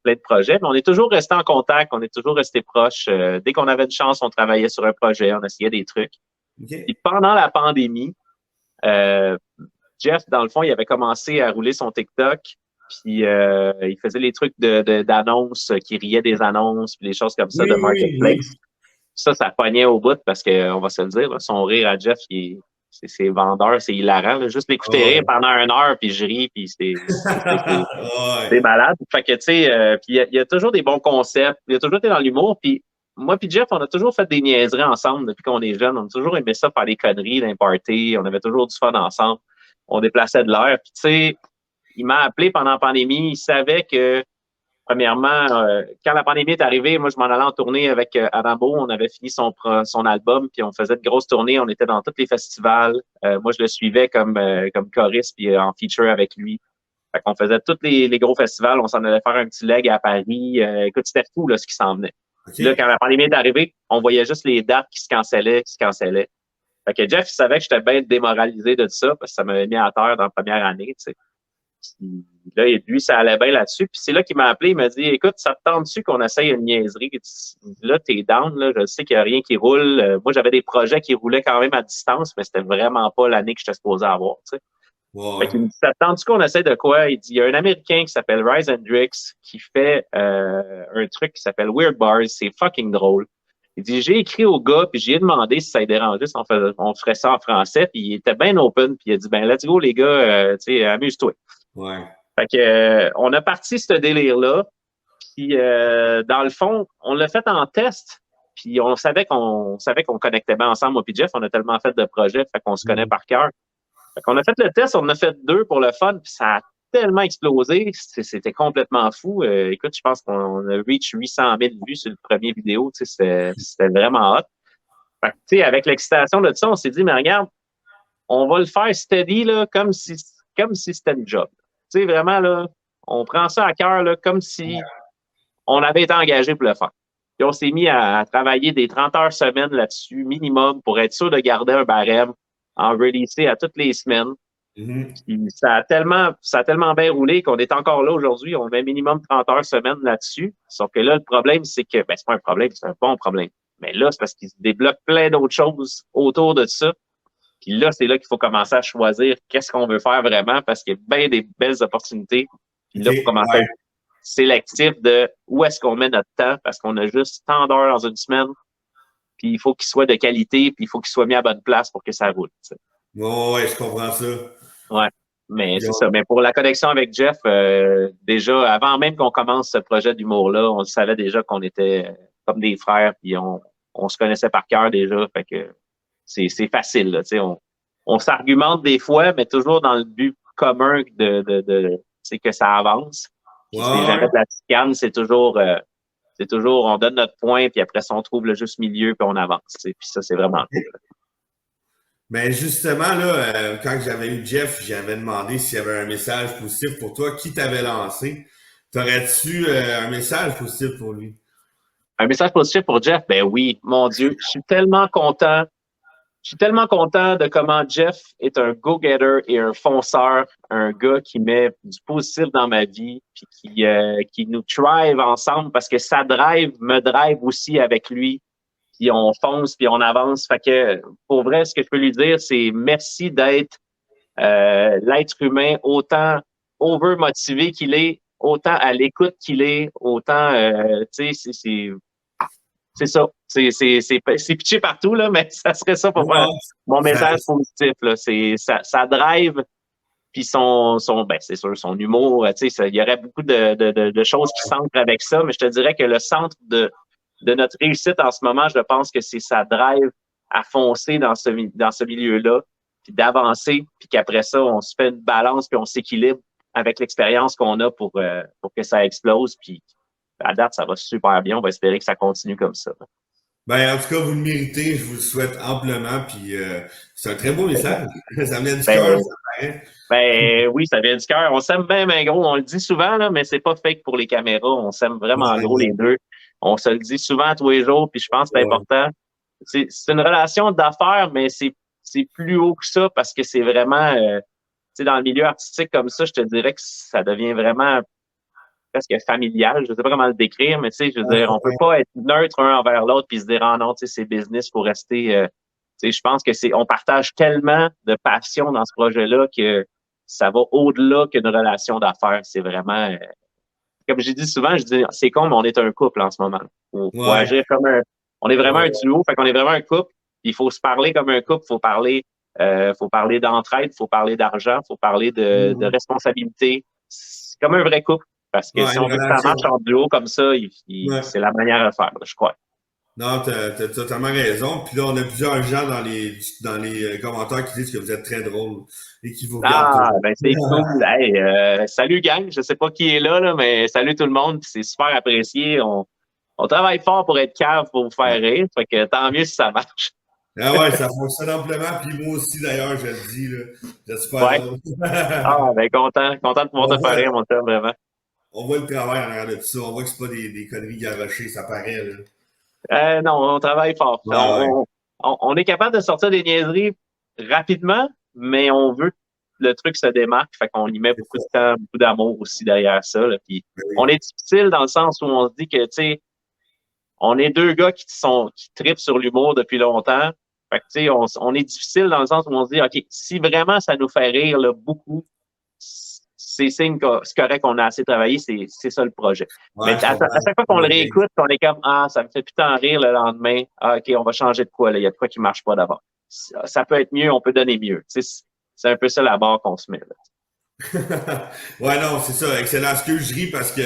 plein de projets. Mais on est toujours resté en contact, on est toujours resté proches. Dès qu'on avait une chance, on travaillait sur un projet, on essayait des trucs. OK. Puis pendant la pandémie, euh, Jeff, dans le fond, il avait commencé à rouler son TikTok, puis il faisait les trucs d'annonces, qui riait des annonces, puis les choses comme ça Oui, de oui, oui. marketplace. Ça pognait au bout parce que on va se le dire, là, son rire à Jeff, c'est vendeur, c'est hilarant. Là. Juste l'écouter rire Ouais. pendant 1 heure, puis je ris, puis c'est Ouais. malade. Fait que, tu sais, puis il y a toujours des bons concepts. Il a toujours été dans l'humour. Puis moi puis Jeff, on a toujours fait des niaiseries ensemble depuis qu'on est jeunes. On a toujours aimé ça, faire des conneries, d'un party. On avait toujours du fun ensemble. On déplaçait de l'air. Puis, tu sais, il m'a appelé pendant la pandémie. Il savait que, premièrement, quand la pandémie est arrivée, moi, je m'en allais en tournée avec Adam Beau. On avait fini son album, puis on faisait de grosses tournées. On était dans tous les festivals. Moi, je le suivais comme choriste, puis en feature avec lui. Fait qu'on faisait tous les gros festivals, on s'en allait faire un petit leg à Paris. Écoute, c'était fou là, ce qui s'en venait. OK. Puis là, quand la pandémie est arrivée, on voyait juste les dates qui se cancellaient. Fait que Jeff, il savait que j'étais bien démoralisé de ça parce que ça m'avait mis à terre dans la première année. Tu sais. Puis là, lui, ça allait bien là-dessus. Puis c'est là qu'il m'a appelé, il m'a dit écoute, ça te tente-tu qu'on essaye une niaiserie? Là, t'es down, là, je sais qu'il n'y a rien qui roule. Moi, j'avais des projets qui roulaient quand même à distance, mais c'était vraiment pas l'année que j'étais supposé avoir. Tu sais. Fait Ouais. qu'il me dit, t'attends-tu qu'on essaie de quoi? Il dit, il y a un Américain qui s'appelle Rise Hendrix qui fait un truc qui s'appelle Weird Bars. C'est fucking drôle. Il dit, j'ai écrit au gars, puis j'ai demandé si ça lui dérangeait, si on ferait ça en français, puis il était bien open, puis il a dit, ben let's go les gars, tu sais, amuse-toi. Ouais. Fait que on a parti ce délire-là, puis dans le fond, on l'a fait en test, puis on savait qu'on connectait bien ensemble, moi puis Jeff, on a tellement fait de projets, fait qu'on se connaît par cœur. Fait qu'on a fait le test, on en a fait 2 pour le fun, puis ça a tellement explosé, c'était complètement fou. Écoute, je pense qu'on a reach 800 000 vues sur le premier vidéo, tu sais, c'était vraiment hot. Fait que, tu sais, avec l'excitation de ça, on s'est dit, mais regarde, on va le faire steady, là, comme si c'était une job. Tu sais, vraiment, là, on prend ça à cœur, là, comme si on avait été engagé pour le faire. Puis on s'est mis à travailler des 30 heures semaine là-dessus, minimum, pour être sûr de garder un barème, en releaser à toutes les semaines. Mhm. Puis ça a tellement bien roulé qu'on est encore là aujourd'hui. On met minimum 30 heures semaine là-dessus. Sauf que là, le problème, c'est que, ben, c'est pas un problème, c'est un bon problème. Mais là, c'est parce qu'il se débloque plein d'autres choses autour de ça. Puis là, c'est là qu'il faut commencer à choisir qu'est-ce qu'on veut faire vraiment parce qu'il y a bien des belles opportunités. Puis OK. là, il faut commencer à Ouais. être sélectif de où est-ce qu'on met notre temps parce qu'on a juste tant d'heures dans une semaine. Puis il faut qu'il soit de qualité, puis il faut qu'il soit mis à bonne place pour que ça roule. Tu sais. Ouais, ouais, je comprends ça. Ouais. Mais Puis c'est ça. Mais pour la connexion avec Jeff, déjà, avant même qu'on commence ce projet d'humour-là, on savait déjà qu'on était comme des frères, puis on se connaissait par cœur déjà. Fait que c'est facile, là, tu sais. On s'argumente des fois, mais toujours dans le but commun c'est que ça avance. Ouais, Puis c'est jamais ouais. de la chicane, c'est toujours, on donne notre point, puis après ça, on trouve le juste milieu, puis on avance. Tu sais. Puis ça, c'est vraiment cool. Mais justement, là, quand j'avais eu Jeff, j'avais demandé s'il y avait un message positif pour toi. Qui t'avait lancé? T'aurais-tu un message positif pour lui? Un message positif pour Jeff, ben oui, mon Dieu, je suis tellement content. Je suis tellement content de comment Jeff est un go-getter et un fonceur, un gars qui met du positif dans ma vie, puis qui nous drive ensemble parce que sa drive me drive aussi avec lui. Puis on fonce, puis on avance. Fait que pour vrai, ce que je peux lui dire, c'est merci d'être l'être humain autant over-motivé qu'il est, autant à l'écoute qu'il est, autant, tu sais, c'est ça. C'est pitché partout, là, mais ça serait ça pour moi. Ouais, Mon ça, message positif, là. C'est ça drive, puis ben, c'est sûr, son humour, tu sais, il y aurait beaucoup de choses qui s'ancrent avec ça, mais je te dirais que le centre de notre réussite en ce moment, je pense que c'est sa drive à foncer dans ce milieu-là, puis d'avancer, puis qu'après ça, on se fait une balance, puis on s'équilibre avec l'expérience qu'on a pour que ça explose, puis à date, ça va super bien. On va espérer que ça continue comme ça. ben, en tout cas, vous le méritez. Je vous le souhaite amplement. Puis, c'est un très beau message. Ça vient du cœur, Ben, ça paraît. ben oui, ça vient du cœur. On s'aime bien, bien gros. On le dit souvent, là, mais c'est pas fake pour les caméras. On s'aime vraiment Ouais, gros les deux. On se le dit souvent tous les jours, puis je pense que c'est ouais. important. C'est une relation d'affaires, mais c'est plus haut que ça parce que c'est vraiment, tu sais, dans le milieu artistique comme ça, je te dirais que ça devient vraiment presque familial. Je sais pas comment le décrire, mais tu sais, je veux dire, on peut pas être neutre un envers l'autre puis se dire, ah non, tu sais, c'est business, faut rester sais, je pense que on partage tellement de passion dans ce projet-là que ça va au-delà qu'une relation d'affaires. C'est vraiment, comme j'ai dit souvent, je dis, c'est con, mais on est un couple en ce moment. Faut Ouais. agir comme on est vraiment un Ouais. duo, fait qu'on est vraiment un couple. Il faut se parler comme un couple, faut parler d'entraide, faut parler d'argent, faut parler de responsabilité. C'est comme un vrai couple. Parce que Ouais, si une on veut que ça marche relation. en duo comme ça, Ouais. c'est la manière de faire, je crois. Non, t'as totalement raison. Puis là, on a plusieurs gens dans les commentaires qui disent que vous êtes très drôle et qui vous regardent Ah, toujours. ben c'est cool. Hey, salut gang, je sais pas qui est là, mais salut tout le monde, puis c'est super apprécié. On travaille fort pour être cave, pour vous faire rire, fait que tant mieux si ça marche. Ah ouais, ça fonctionne amplement. Puis moi aussi, d'ailleurs, je le dis, là. Vous êtes super Ouais. drôle. Ah, ben content de pouvoir On te faire voit, rire, mon chum, vraiment. on voit le travail en arrière de tout ça. On voit que c'est pas des conneries garochées, ça paraît, là. Non, on travaille fort. Ouais, ouais. On est capable de sortir des niaiseries rapidement, mais on veut que le truc se démarque, fait qu'on y met C'est beaucoup ça. de temps, beaucoup d'amour aussi derrière ça. Là. Puis Ben on oui. est difficile dans le sens où on se dit que, tu sais, on est deux gars qui trippent sur l'humour depuis longtemps. Fait que, tu sais, on est difficile dans le sens où on se dit, OK, si vraiment ça nous fait rire là, beaucoup, c'est signe que c'est correct qu'on a assez travaillé, c'est ça le projet. Mais Ouais, je à comprends. chaque fois qu'on le réécoute, on est comme, ah, ça me fait putain rire le lendemain. Ah, OK, on va changer de quoi, là. Il y a de quoi qui marche pas d'abord. Ça peut être mieux, on peut donner mieux. Tu sais, c'est un peu ça la barre qu'on se met, là. Ouais, non, c'est ça. Excellent. Ce que je ris parce que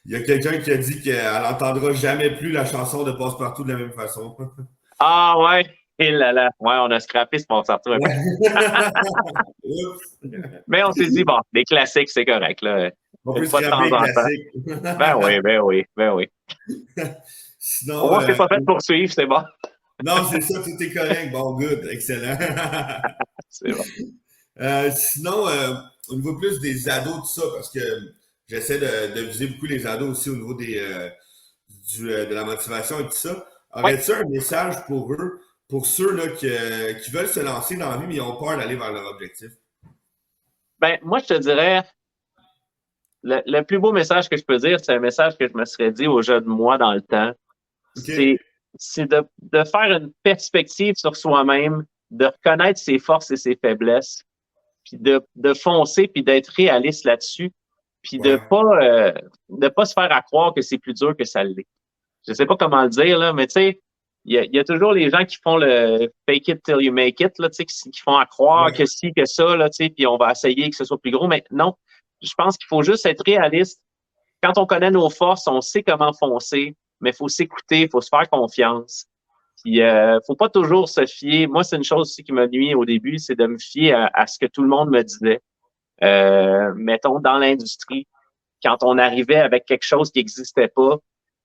il y a quelqu'un qui a dit qu'elle n'entendra jamais plus la chanson de Passe-Partout de la même façon. Ah, ouais. Et là là. Ouais, on a scrappé ce pour sortir un peu. Ouais. Oups. Mais on s'est dit, bon, des classiques, c'est correct, là. On Une peut fois de temps scraper les en temps. classiques. Ben oui, ben oui, ben oui. Au Sinon, moins, c'est pas fait poursuivre, c'est bon. non, c'est ça, tout est correct. Bon, good, excellent. C'est bon. Sinon, au niveau plus des ados, tout ça, parce que j'essaie de viser beaucoup les ados aussi au niveau de la motivation et tout ça. Ouais. Aurais-tu un message pour eux, pour ceux là, qui veulent se lancer dans la vie, mais ils ont peur d'aller vers leur objectif? Ben, moi, je te dirais, le plus beau message que je peux dire, c'est un message que je me serais dit aux jeunes moi dans le temps. OK? C'est de faire une perspective sur soi-même, de reconnaître ses forces et ses faiblesses, puis de foncer, puis d'être réaliste là-dessus, puis Ouais. de pas se faire à croire que c'est plus dur que ça l'est. Je sais pas comment le dire, là, mais tu sais, il y a toujours les gens qui font le fake it till you make it, là, tu sais, qui font à croire Ouais. que si, que ça, là, tu sais, puis on va essayer que ce soit plus gros. Mais non, je pense qu'il faut juste être réaliste. Quand on connaît nos forces, on sait comment foncer, mais il faut s'écouter, il faut se faire confiance. Puis, faut pas toujours se fier. Moi, c'est une chose aussi qui m'a nuit au début, c'est de me fier à ce que tout le monde me disait. Mettons, dans l'industrie, quand on arrivait avec quelque chose qui n'existait pas,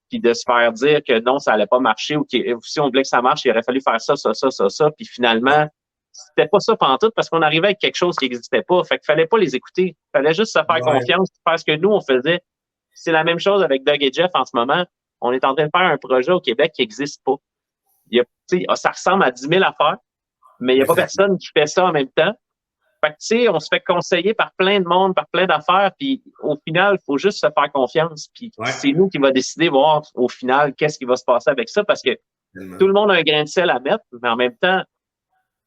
puis de se faire dire que non, ça allait pas marcher ou que si on voulait que ça marche, il aurait fallu faire ça, ça, ça, ça, ça. Puis Ouais. finalement, c'était pas ça pantoute parce qu'on arrivait avec quelque chose qui n'existait pas. Fait qu'il fallait pas les écouter. Il fallait juste se faire Ouais. confiance, faire ce que nous, on faisait. C'est la même chose avec Doug et Jeff en ce moment. On est en train de faire un projet au Québec qui n'existe pas. Ça ressemble à 10 000 affaires, mais il n'y a Mais pas ça, personne qui fait ça en même temps. Fait que, tu sais, on se fait conseiller par plein de monde, par plein d'affaires, puis au final, il faut juste se faire confiance. Puis ouais, c'est nous qui va décider, voir au final, qu'est-ce qui va se passer avec ça, parce que tellement. tout le monde a un grain de sel à mettre, mais en même temps,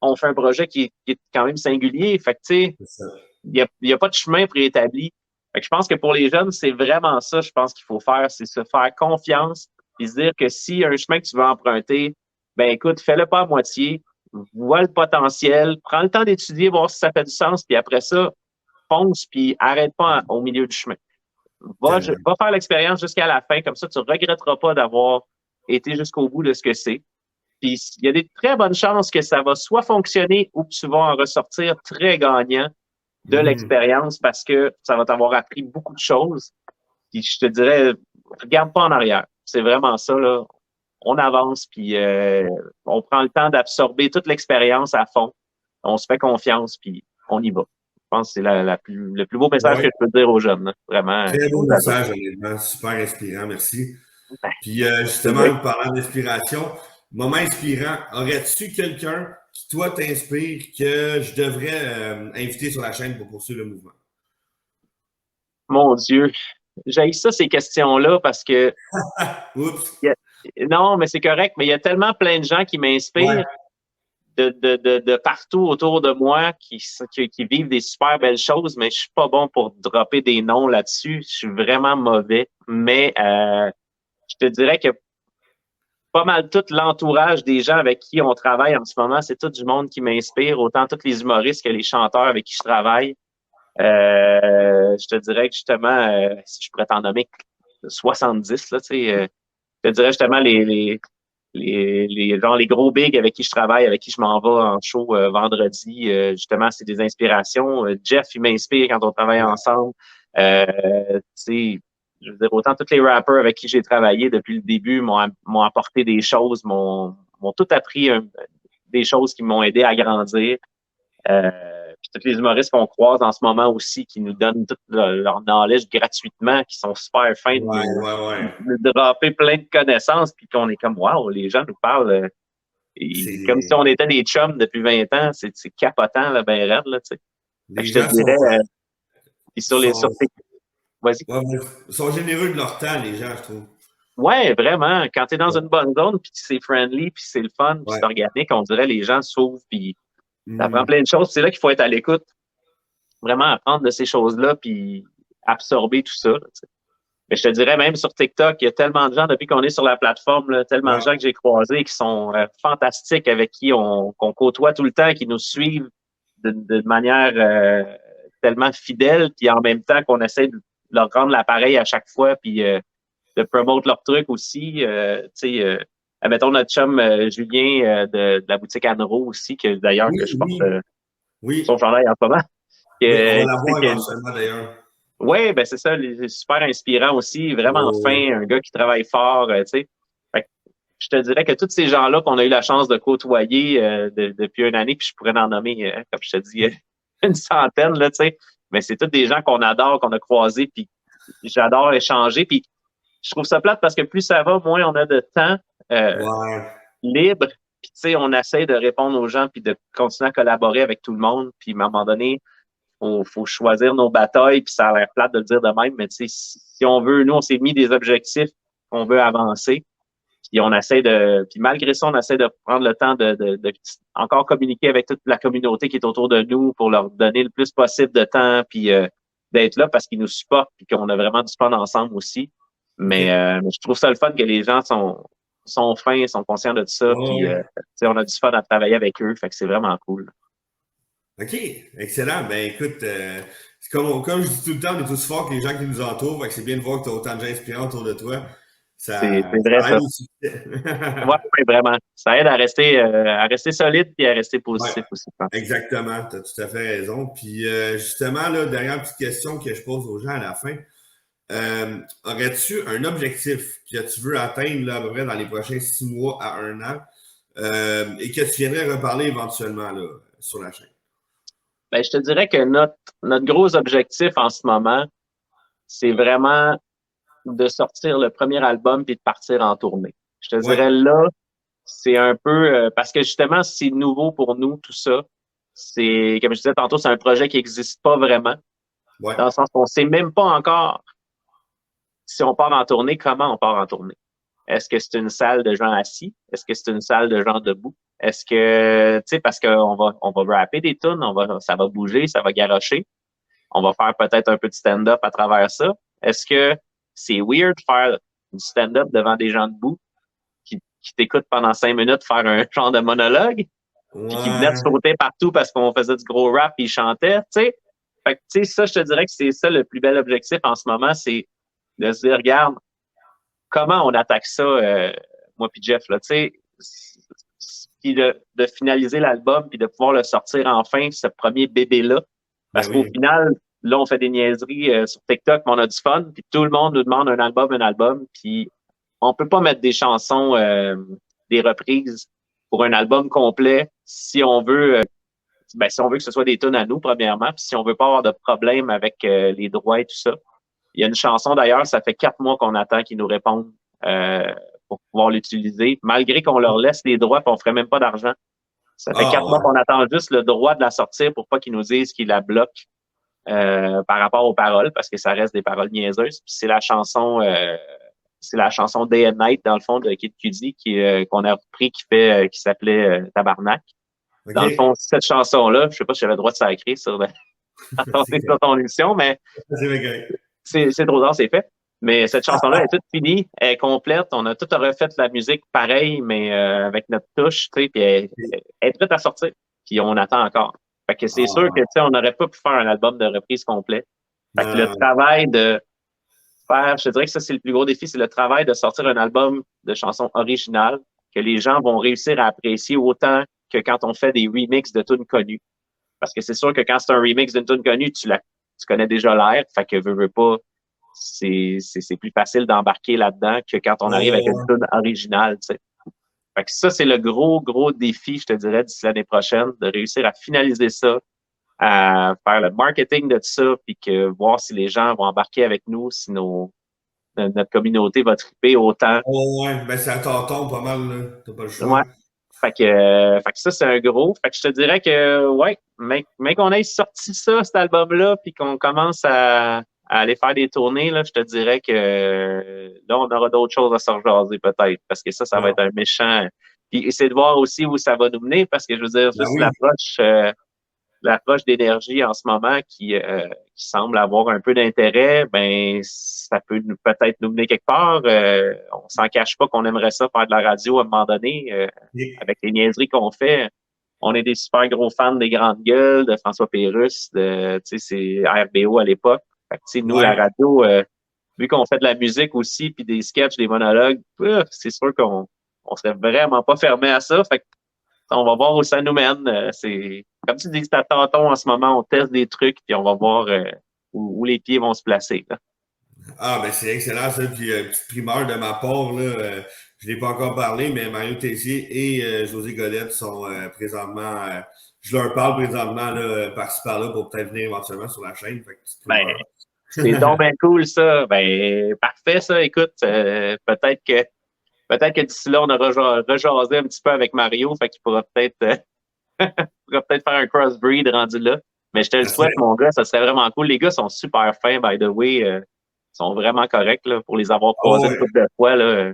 on fait un projet qui est quand même singulier. Fait que, tu sais, C'est ça. il y a pas de chemin préétabli. Fait que je pense que pour les jeunes, c'est vraiment ça, je pense qu'il faut faire, c'est se faire confiance et se dire que s'il y a un chemin que tu veux emprunter, ben écoute, fais-le pas à moitié, vois le potentiel, prends le temps d'étudier, voir si ça fait du sens, puis après ça, fonce, puis arrête pas au milieu du chemin. Tellement. Va faire l'expérience jusqu'à la fin, comme ça, tu regretteras pas d'avoir été jusqu'au bout de ce que c'est. Puis il y a des très bonnes chances que ça va soit fonctionner ou que tu vas en ressortir très gagnant de Mhm. l'expérience parce que ça va t'avoir appris beaucoup de choses. Puis je te dirais, regarde pas en arrière. C'est vraiment ça, là. On avance, puis on prend le temps d'absorber toute l'expérience à fond. On se fait confiance, puis on y va. Je pense que c'est le plus beau message que Ouais. je peux dire aux jeunes, là. Vraiment, Très beau aux ados. message, honnêtement. Super inspirant, merci. Ben, Puis c'est vrai. justement, parlant d'inspiration, moment inspirant, aurais-tu quelqu'un qui, toi, t'inspire que je devrais inviter sur la chaîne pour poursuivre le mouvement? Mon Dieu. J'ai ça, ces questions-là, parce que Oups. non, mais c'est correct, mais il y a tellement plein de gens qui Ouais. m'inspirent. de partout autour de moi qui vivent des super belles choses, mais je suis pas bon pour dropper des noms là-dessus. Je suis vraiment mauvais. Mais je te dirais que pas mal tout l'entourage des gens avec qui on travaille en ce moment, c'est tout du monde qui m'inspire, autant tous les humoristes que les chanteurs avec qui je travaille. Je te dirais que justement, si je pourrais t'en nommer 70, là, tu sais, je te dirais justement genre les gros bigs avec qui je travaille, avec qui je m'en vais en show vendredi, justement, c'est des inspirations. Jeff, il m'inspire quand on travaille ensemble. Tu sais, je veux dire, autant tous les rappers avec qui j'ai travaillé depuis le début m'ont apporté des choses, m'ont tout appris des choses qui m'ont aidé à grandir. Puis tous les humoristes qu'on croise en ce moment aussi, qui nous donnent tout leur knowledge gratuitement, qui sont super fins de nous dropper plein de connaissances, puis qu'on est comme, wow, les gens nous parlent comme si on était des chums depuis 20 ans. C'est capotant, là, ben raide, là, tu sais. Les Je te gens dirais, puis sur vas-y. ils sont généreux de leur temps, les gens, je trouve. Ouais, vraiment. Quand tu es dans une bonne zone, puis c'est friendly, puis c'est le fun, puis c'est organique, on dirait les gens s'ouvrent, puis t'apprends plein de choses. C'est là qu'il faut être à l'écoute. Vraiment apprendre de ces choses-là, puis absorber tout ça. Là, mais je te dirais, même sur TikTok, il y a tellement de gens, depuis qu'on est sur la plateforme, là, tellement de gens que j'ai croisés qui sont fantastiques, avec qui qu'on côtoie tout le temps, qui nous suivent de manière tellement fidèle, puis en même temps qu'on essaie de leur rendre l'appareil à chaque fois, puis de promote leur truc aussi. Tu sais, admettons notre chum Julien de la boutique Anro aussi, que d'ailleurs que je porte son chandail en ce moment. Oui, on va l'avoir éventuellement d'ailleurs. Oui, ben c'est ça, c'est super inspirant aussi, vraiment fin, un gars qui travaille fort, tu sais. Je te dirais que tous ces gens-là qu'on a eu la chance de côtoyer depuis une année, puis je pourrais en nommer, comme je te dis, une centaine, là, tu sais. Mais c'est tous des gens qu'on adore, qu'on a croisés, puis j'adore échanger. Puis je trouve ça plate parce que plus ça va, moins on a de temps libre. Puis tu sais, on essaie de répondre aux gens, puis de continuer à collaborer avec tout le monde. Puis à un moment donné, faut choisir nos batailles, puis ça a l'air plate de le dire de même, mais tu sais, si on veut, nous, on s'est mis des objectifs, on veut avancer, puis on essaie puis malgré ça, on essaie de prendre le temps de encore communiquer avec toute la communauté qui est autour de nous pour leur donner le plus possible de temps, puis d'être là parce qu'ils nous supportent, puis qu'on a vraiment du fun ensemble aussi. Mais je trouve ça le fun que les gens sont fins, sont conscients de tout ça, puis on a du fun à travailler avec eux, fait que c'est vraiment cool. OK, excellent. Ben écoute, c'est comme je dis tout le temps, on est tous forts que les gens qui nous entourent, fait que c'est bien de voir que tu as autant de gens inspirants autour de toi. C'est vrai, ça. Oui, vraiment. Ça aide à rester solide et à rester positif aussi. Exactement, tu as tout à fait raison. Puis justement, là, dernière petite question que je pose aux gens à la fin. Aurais-tu un objectif que tu veux atteindre là, à peu près dans les prochains 6 mois à 1 an et que tu viendrais reparler éventuellement là, sur la chaîne? Ben, je te dirais que notre gros objectif en ce moment, c'est vraiment de sortir le premier album puis de partir en tournée. Je te dirais là, c'est un peu parce que justement, c'est nouveau pour nous, tout ça. C'est, comme je disais tantôt, c'est un projet qui n'existe pas vraiment. Dans le sens qu'on ne sait même pas encore si on part en tournée, comment on part en tournée. Est-ce que c'est une salle de gens assis? Est-ce que c'est une salle de gens debout? Est-ce que, tu sais, parce qu'on va rapper des tunes, ça va bouger, ça va garrocher. On va faire peut-être un peu de stand-up à travers ça. Est-ce que c'est weird de faire du stand-up devant des gens debout qui t'écoutent pendant 5 minutes faire un genre de monologue? Puis qui venaient de sauter partout parce qu'on faisait du gros rap et ils chantaient, tu sais? Fait que, tu sais, ça, je te dirais que c'est ça le plus bel objectif en ce moment, c'est de se dire, regarde, comment on attaque ça, moi puis Jeff, là, tu sais, puis de finaliser l'album puis de pouvoir le sortir enfin, ce premier bébé-là. Parce qu'au final, là, on fait des niaiseries sur TikTok, mais on a du fun, puis tout le monde nous demande un album, puis on peut pas mettre des chansons, des reprises pour un album complet si on veut si on veut que ce soit des tunes à nous, premièrement, puis si on veut pas avoir de problème avec les droits et tout ça. Il y a une chanson, d'ailleurs, ça fait 4 mois qu'on attend qu'ils nous répondent pour pouvoir l'utiliser, malgré qu'on leur laisse les droits et on ferait même pas d'argent. Ça fait 4 mois qu'on attend juste le droit de la sortir pour pas qu'ils nous disent qu'ils la bloquent par rapport aux paroles, parce que ça reste des paroles niaiseuses. Puis c'est la chanson Day and Night, dans le fond, de Kid Cudi, qu'on a repris, qui s'appelait Tabarnak. Dans le fond, cette chanson-là, je sais pas si j'avais le droit de sacrer sur, sur ton émission, mais c'est trop tard, c'est fait. Mais cette chanson-là est toute finie, elle est complète. On a tout refait la musique pareil, mais avec notre touche, tu sais, puis elle est prête à sortir. Puis on attend encore. Fait que c'est sûr que, tu sais, on n'aurait pas pu faire un album de reprise complet. Fait que le travail de faire, je te dirais que ça, c'est le plus gros défi, c'est le travail de sortir un album de chansons originales que les gens vont réussir à apprécier autant que quand on fait des remixes de tunes connues. Parce que c'est sûr que quand c'est un remix d'une tune connue, tu connais déjà l'air, fait que veux pas, c'est plus facile d'embarquer là-dedans que quand on arrive avec une tune originale, tu sais. Fait que ça, c'est le gros défi, je te dirais, d'ici l'année prochaine, de réussir à finaliser ça, à faire le marketing de tout ça, puis que voir si les gens vont embarquer avec nous, si notre communauté va triper autant. Ouais, ben c'est à tâton pas mal, là. T'as pas le choix. Ouais. Fait que ça, c'est un gros. Fait que je te dirais que, ouais, mais qu'on ait sorti ça, cet album-là, puis qu'on commence à aller faire des tournées, là, je te dirais que là, on aura d'autres choses à se rejaser peut-être, parce que ça va être un méchant. Puis essayer de voir aussi où ça va nous mener, parce que je veux dire, juste l'approche d'énergie en ce moment qui semble avoir un peu d'intérêt, ben ça peut peut-être nous mener quelque part. On s'en cache pas qu'on aimerait ça faire de la radio à un moment donné. Avec les niaiseries qu'on fait, on est des super gros fans des Grandes Gueules, de François Pérusse, de c'est RBO à l'époque. Fait que, nous, la radio, vu qu'on fait de la musique aussi, puis des sketchs, des monologues, c'est sûr qu'on serait vraiment pas fermé à ça. Fait que, on va voir où ça nous mène. C'est comme tu dis, c'est à tâtons en ce moment, on teste des trucs, puis on va voir où les pieds vont se placer. Là. Ah, ben c'est excellent ça. Puis, petite primeur de ma part, là, je ne l'ai pas encore parlé, mais Mario Tessier et José Godette sont présentement, je leur parle présentement là, par-ci par-là pour peut-être venir éventuellement sur la chaîne. Fait que c'est donc bien cool ça. Ben parfait ça. Écoute, peut-être que d'ici là, on aura rejasé un petit peu avec Mario, fait qu'il pourra peut-être faire un crossbreed rendu là. Mais je te le souhaite, mon gars, ça serait vraiment cool. Les gars sont super fins, by the way. Ils sont vraiment corrects là, pour les avoir croisés une couple de fois. Là,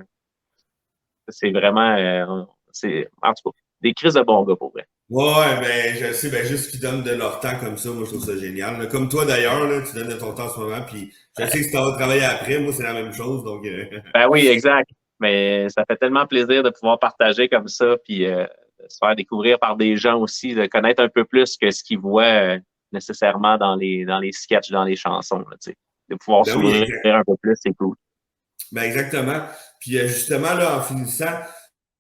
c'est vraiment en tout cas, des crises de bons gars pour vrai. Ouais, ben je sais, ben juste qu'ils donnent de leur temps comme ça, moi je trouve ça génial. Là. Comme toi d'ailleurs, là, tu donnes de ton temps en ce moment, puis je sais que si tu vas travailler après, moi c'est la même chose. Donc Ben oui, exact. Mais ça fait tellement plaisir de pouvoir partager comme ça, puis de se faire découvrir par des gens aussi, de connaître un peu plus que ce qu'ils voient nécessairement dans les sketchs, dans les chansons. Là, de pouvoir s'ouvrir un peu plus, c'est cool. Ben exactement. Puis justement, là, en finissant,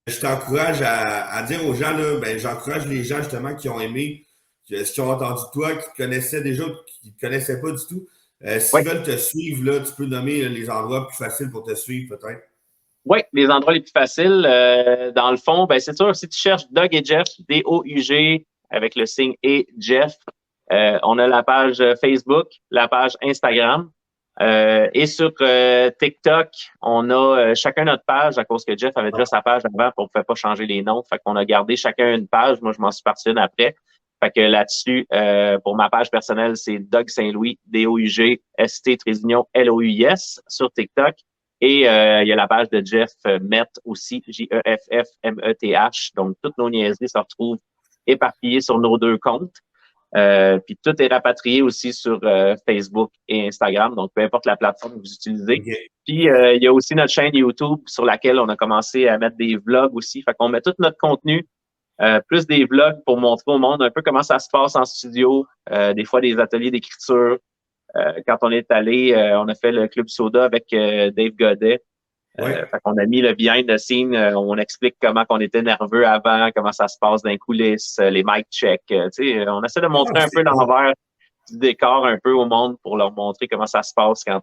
je t'encourage à dire aux gens, là, ben j'encourage les gens justement qui ont aimé, qui ont entendu toi, qui te connaissaient déjà, qui ne te connaissaient pas du tout. S'ils veulent te suivre, là, tu peux nommer les endroits plus faciles pour te suivre, peut-être. Oui, les endroits les plus faciles. Dans le fond, ben c'est sûr, si tu cherches Doug et Jeff, D-O-U-G, avec le signe et Jeff, on a la page Facebook, la page Instagram. Et sur TikTok, on a chacun notre page à cause que Jeff avait déjà sa page avant pour ne pouvait pas changer les noms. Fait qu'on a gardé chacun une page. Moi, je m'en suis parti une après. Fait que là-dessus, pour ma page personnelle, c'est Doug Saint-Louis, D-O-U-G, S-T, Trésignon, L-O-U-I-S sur TikTok. Et il y a la page de Jeff Met aussi, J-E-F-F-M-E-T-H. Donc, toutes nos niaiseries se retrouvent éparpillées sur nos deux comptes. Puis tout est rapatrié aussi sur Facebook et Instagram, donc peu importe la plateforme que vous utilisez. Okay. Puis il y a aussi notre chaîne YouTube sur laquelle on a commencé à mettre des vlogs aussi. Fait qu'on met tout notre contenu, plus des vlogs pour montrer au monde un peu comment ça se passe en studio, des fois des ateliers d'écriture. Quand on est allé, on a fait le Club Soda avec Dave Godet. Fait qu'on a mis le behind the scene, on explique comment on était nerveux avant, comment ça se passe dans les coulisses, les mic checks. On essaie de montrer un peu l'envers du décor un peu au monde pour leur montrer comment ça se passe quand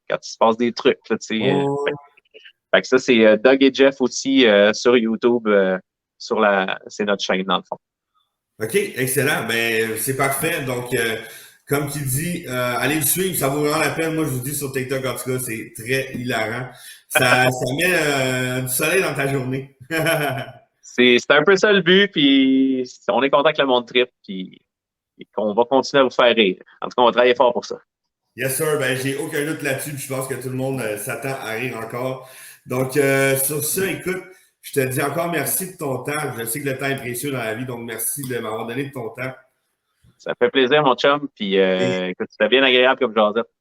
il se passe des trucs. Là, fait que ça, c'est Doug et Jeff aussi sur YouTube, c'est notre chaîne dans le fond. OK, excellent. Ben, c'est parfait. Donc, comme tu dis, allez le suivre, ça vaut vraiment la peine. Moi, je vous dis sur TikTok, en tout cas, c'est très hilarant. Ça met du soleil dans ta journée. C'est un peu ça le but, puis on est content que le monde trippe, puis qu'on va continuer à vous faire rire. En tout cas, on va travailler fort pour ça. Yes, sir. Ben, j'ai aucun doute là-dessus, puis je pense que tout le monde s'attend à rire encore. Donc, sur ça, écoute, Je te dis encore merci de ton temps. Je sais que le temps est précieux dans la vie, donc merci de m'avoir donné de ton temps. Ça fait plaisir, mon chum. Puis, Et écoute, c'était bien agréable comme jasette.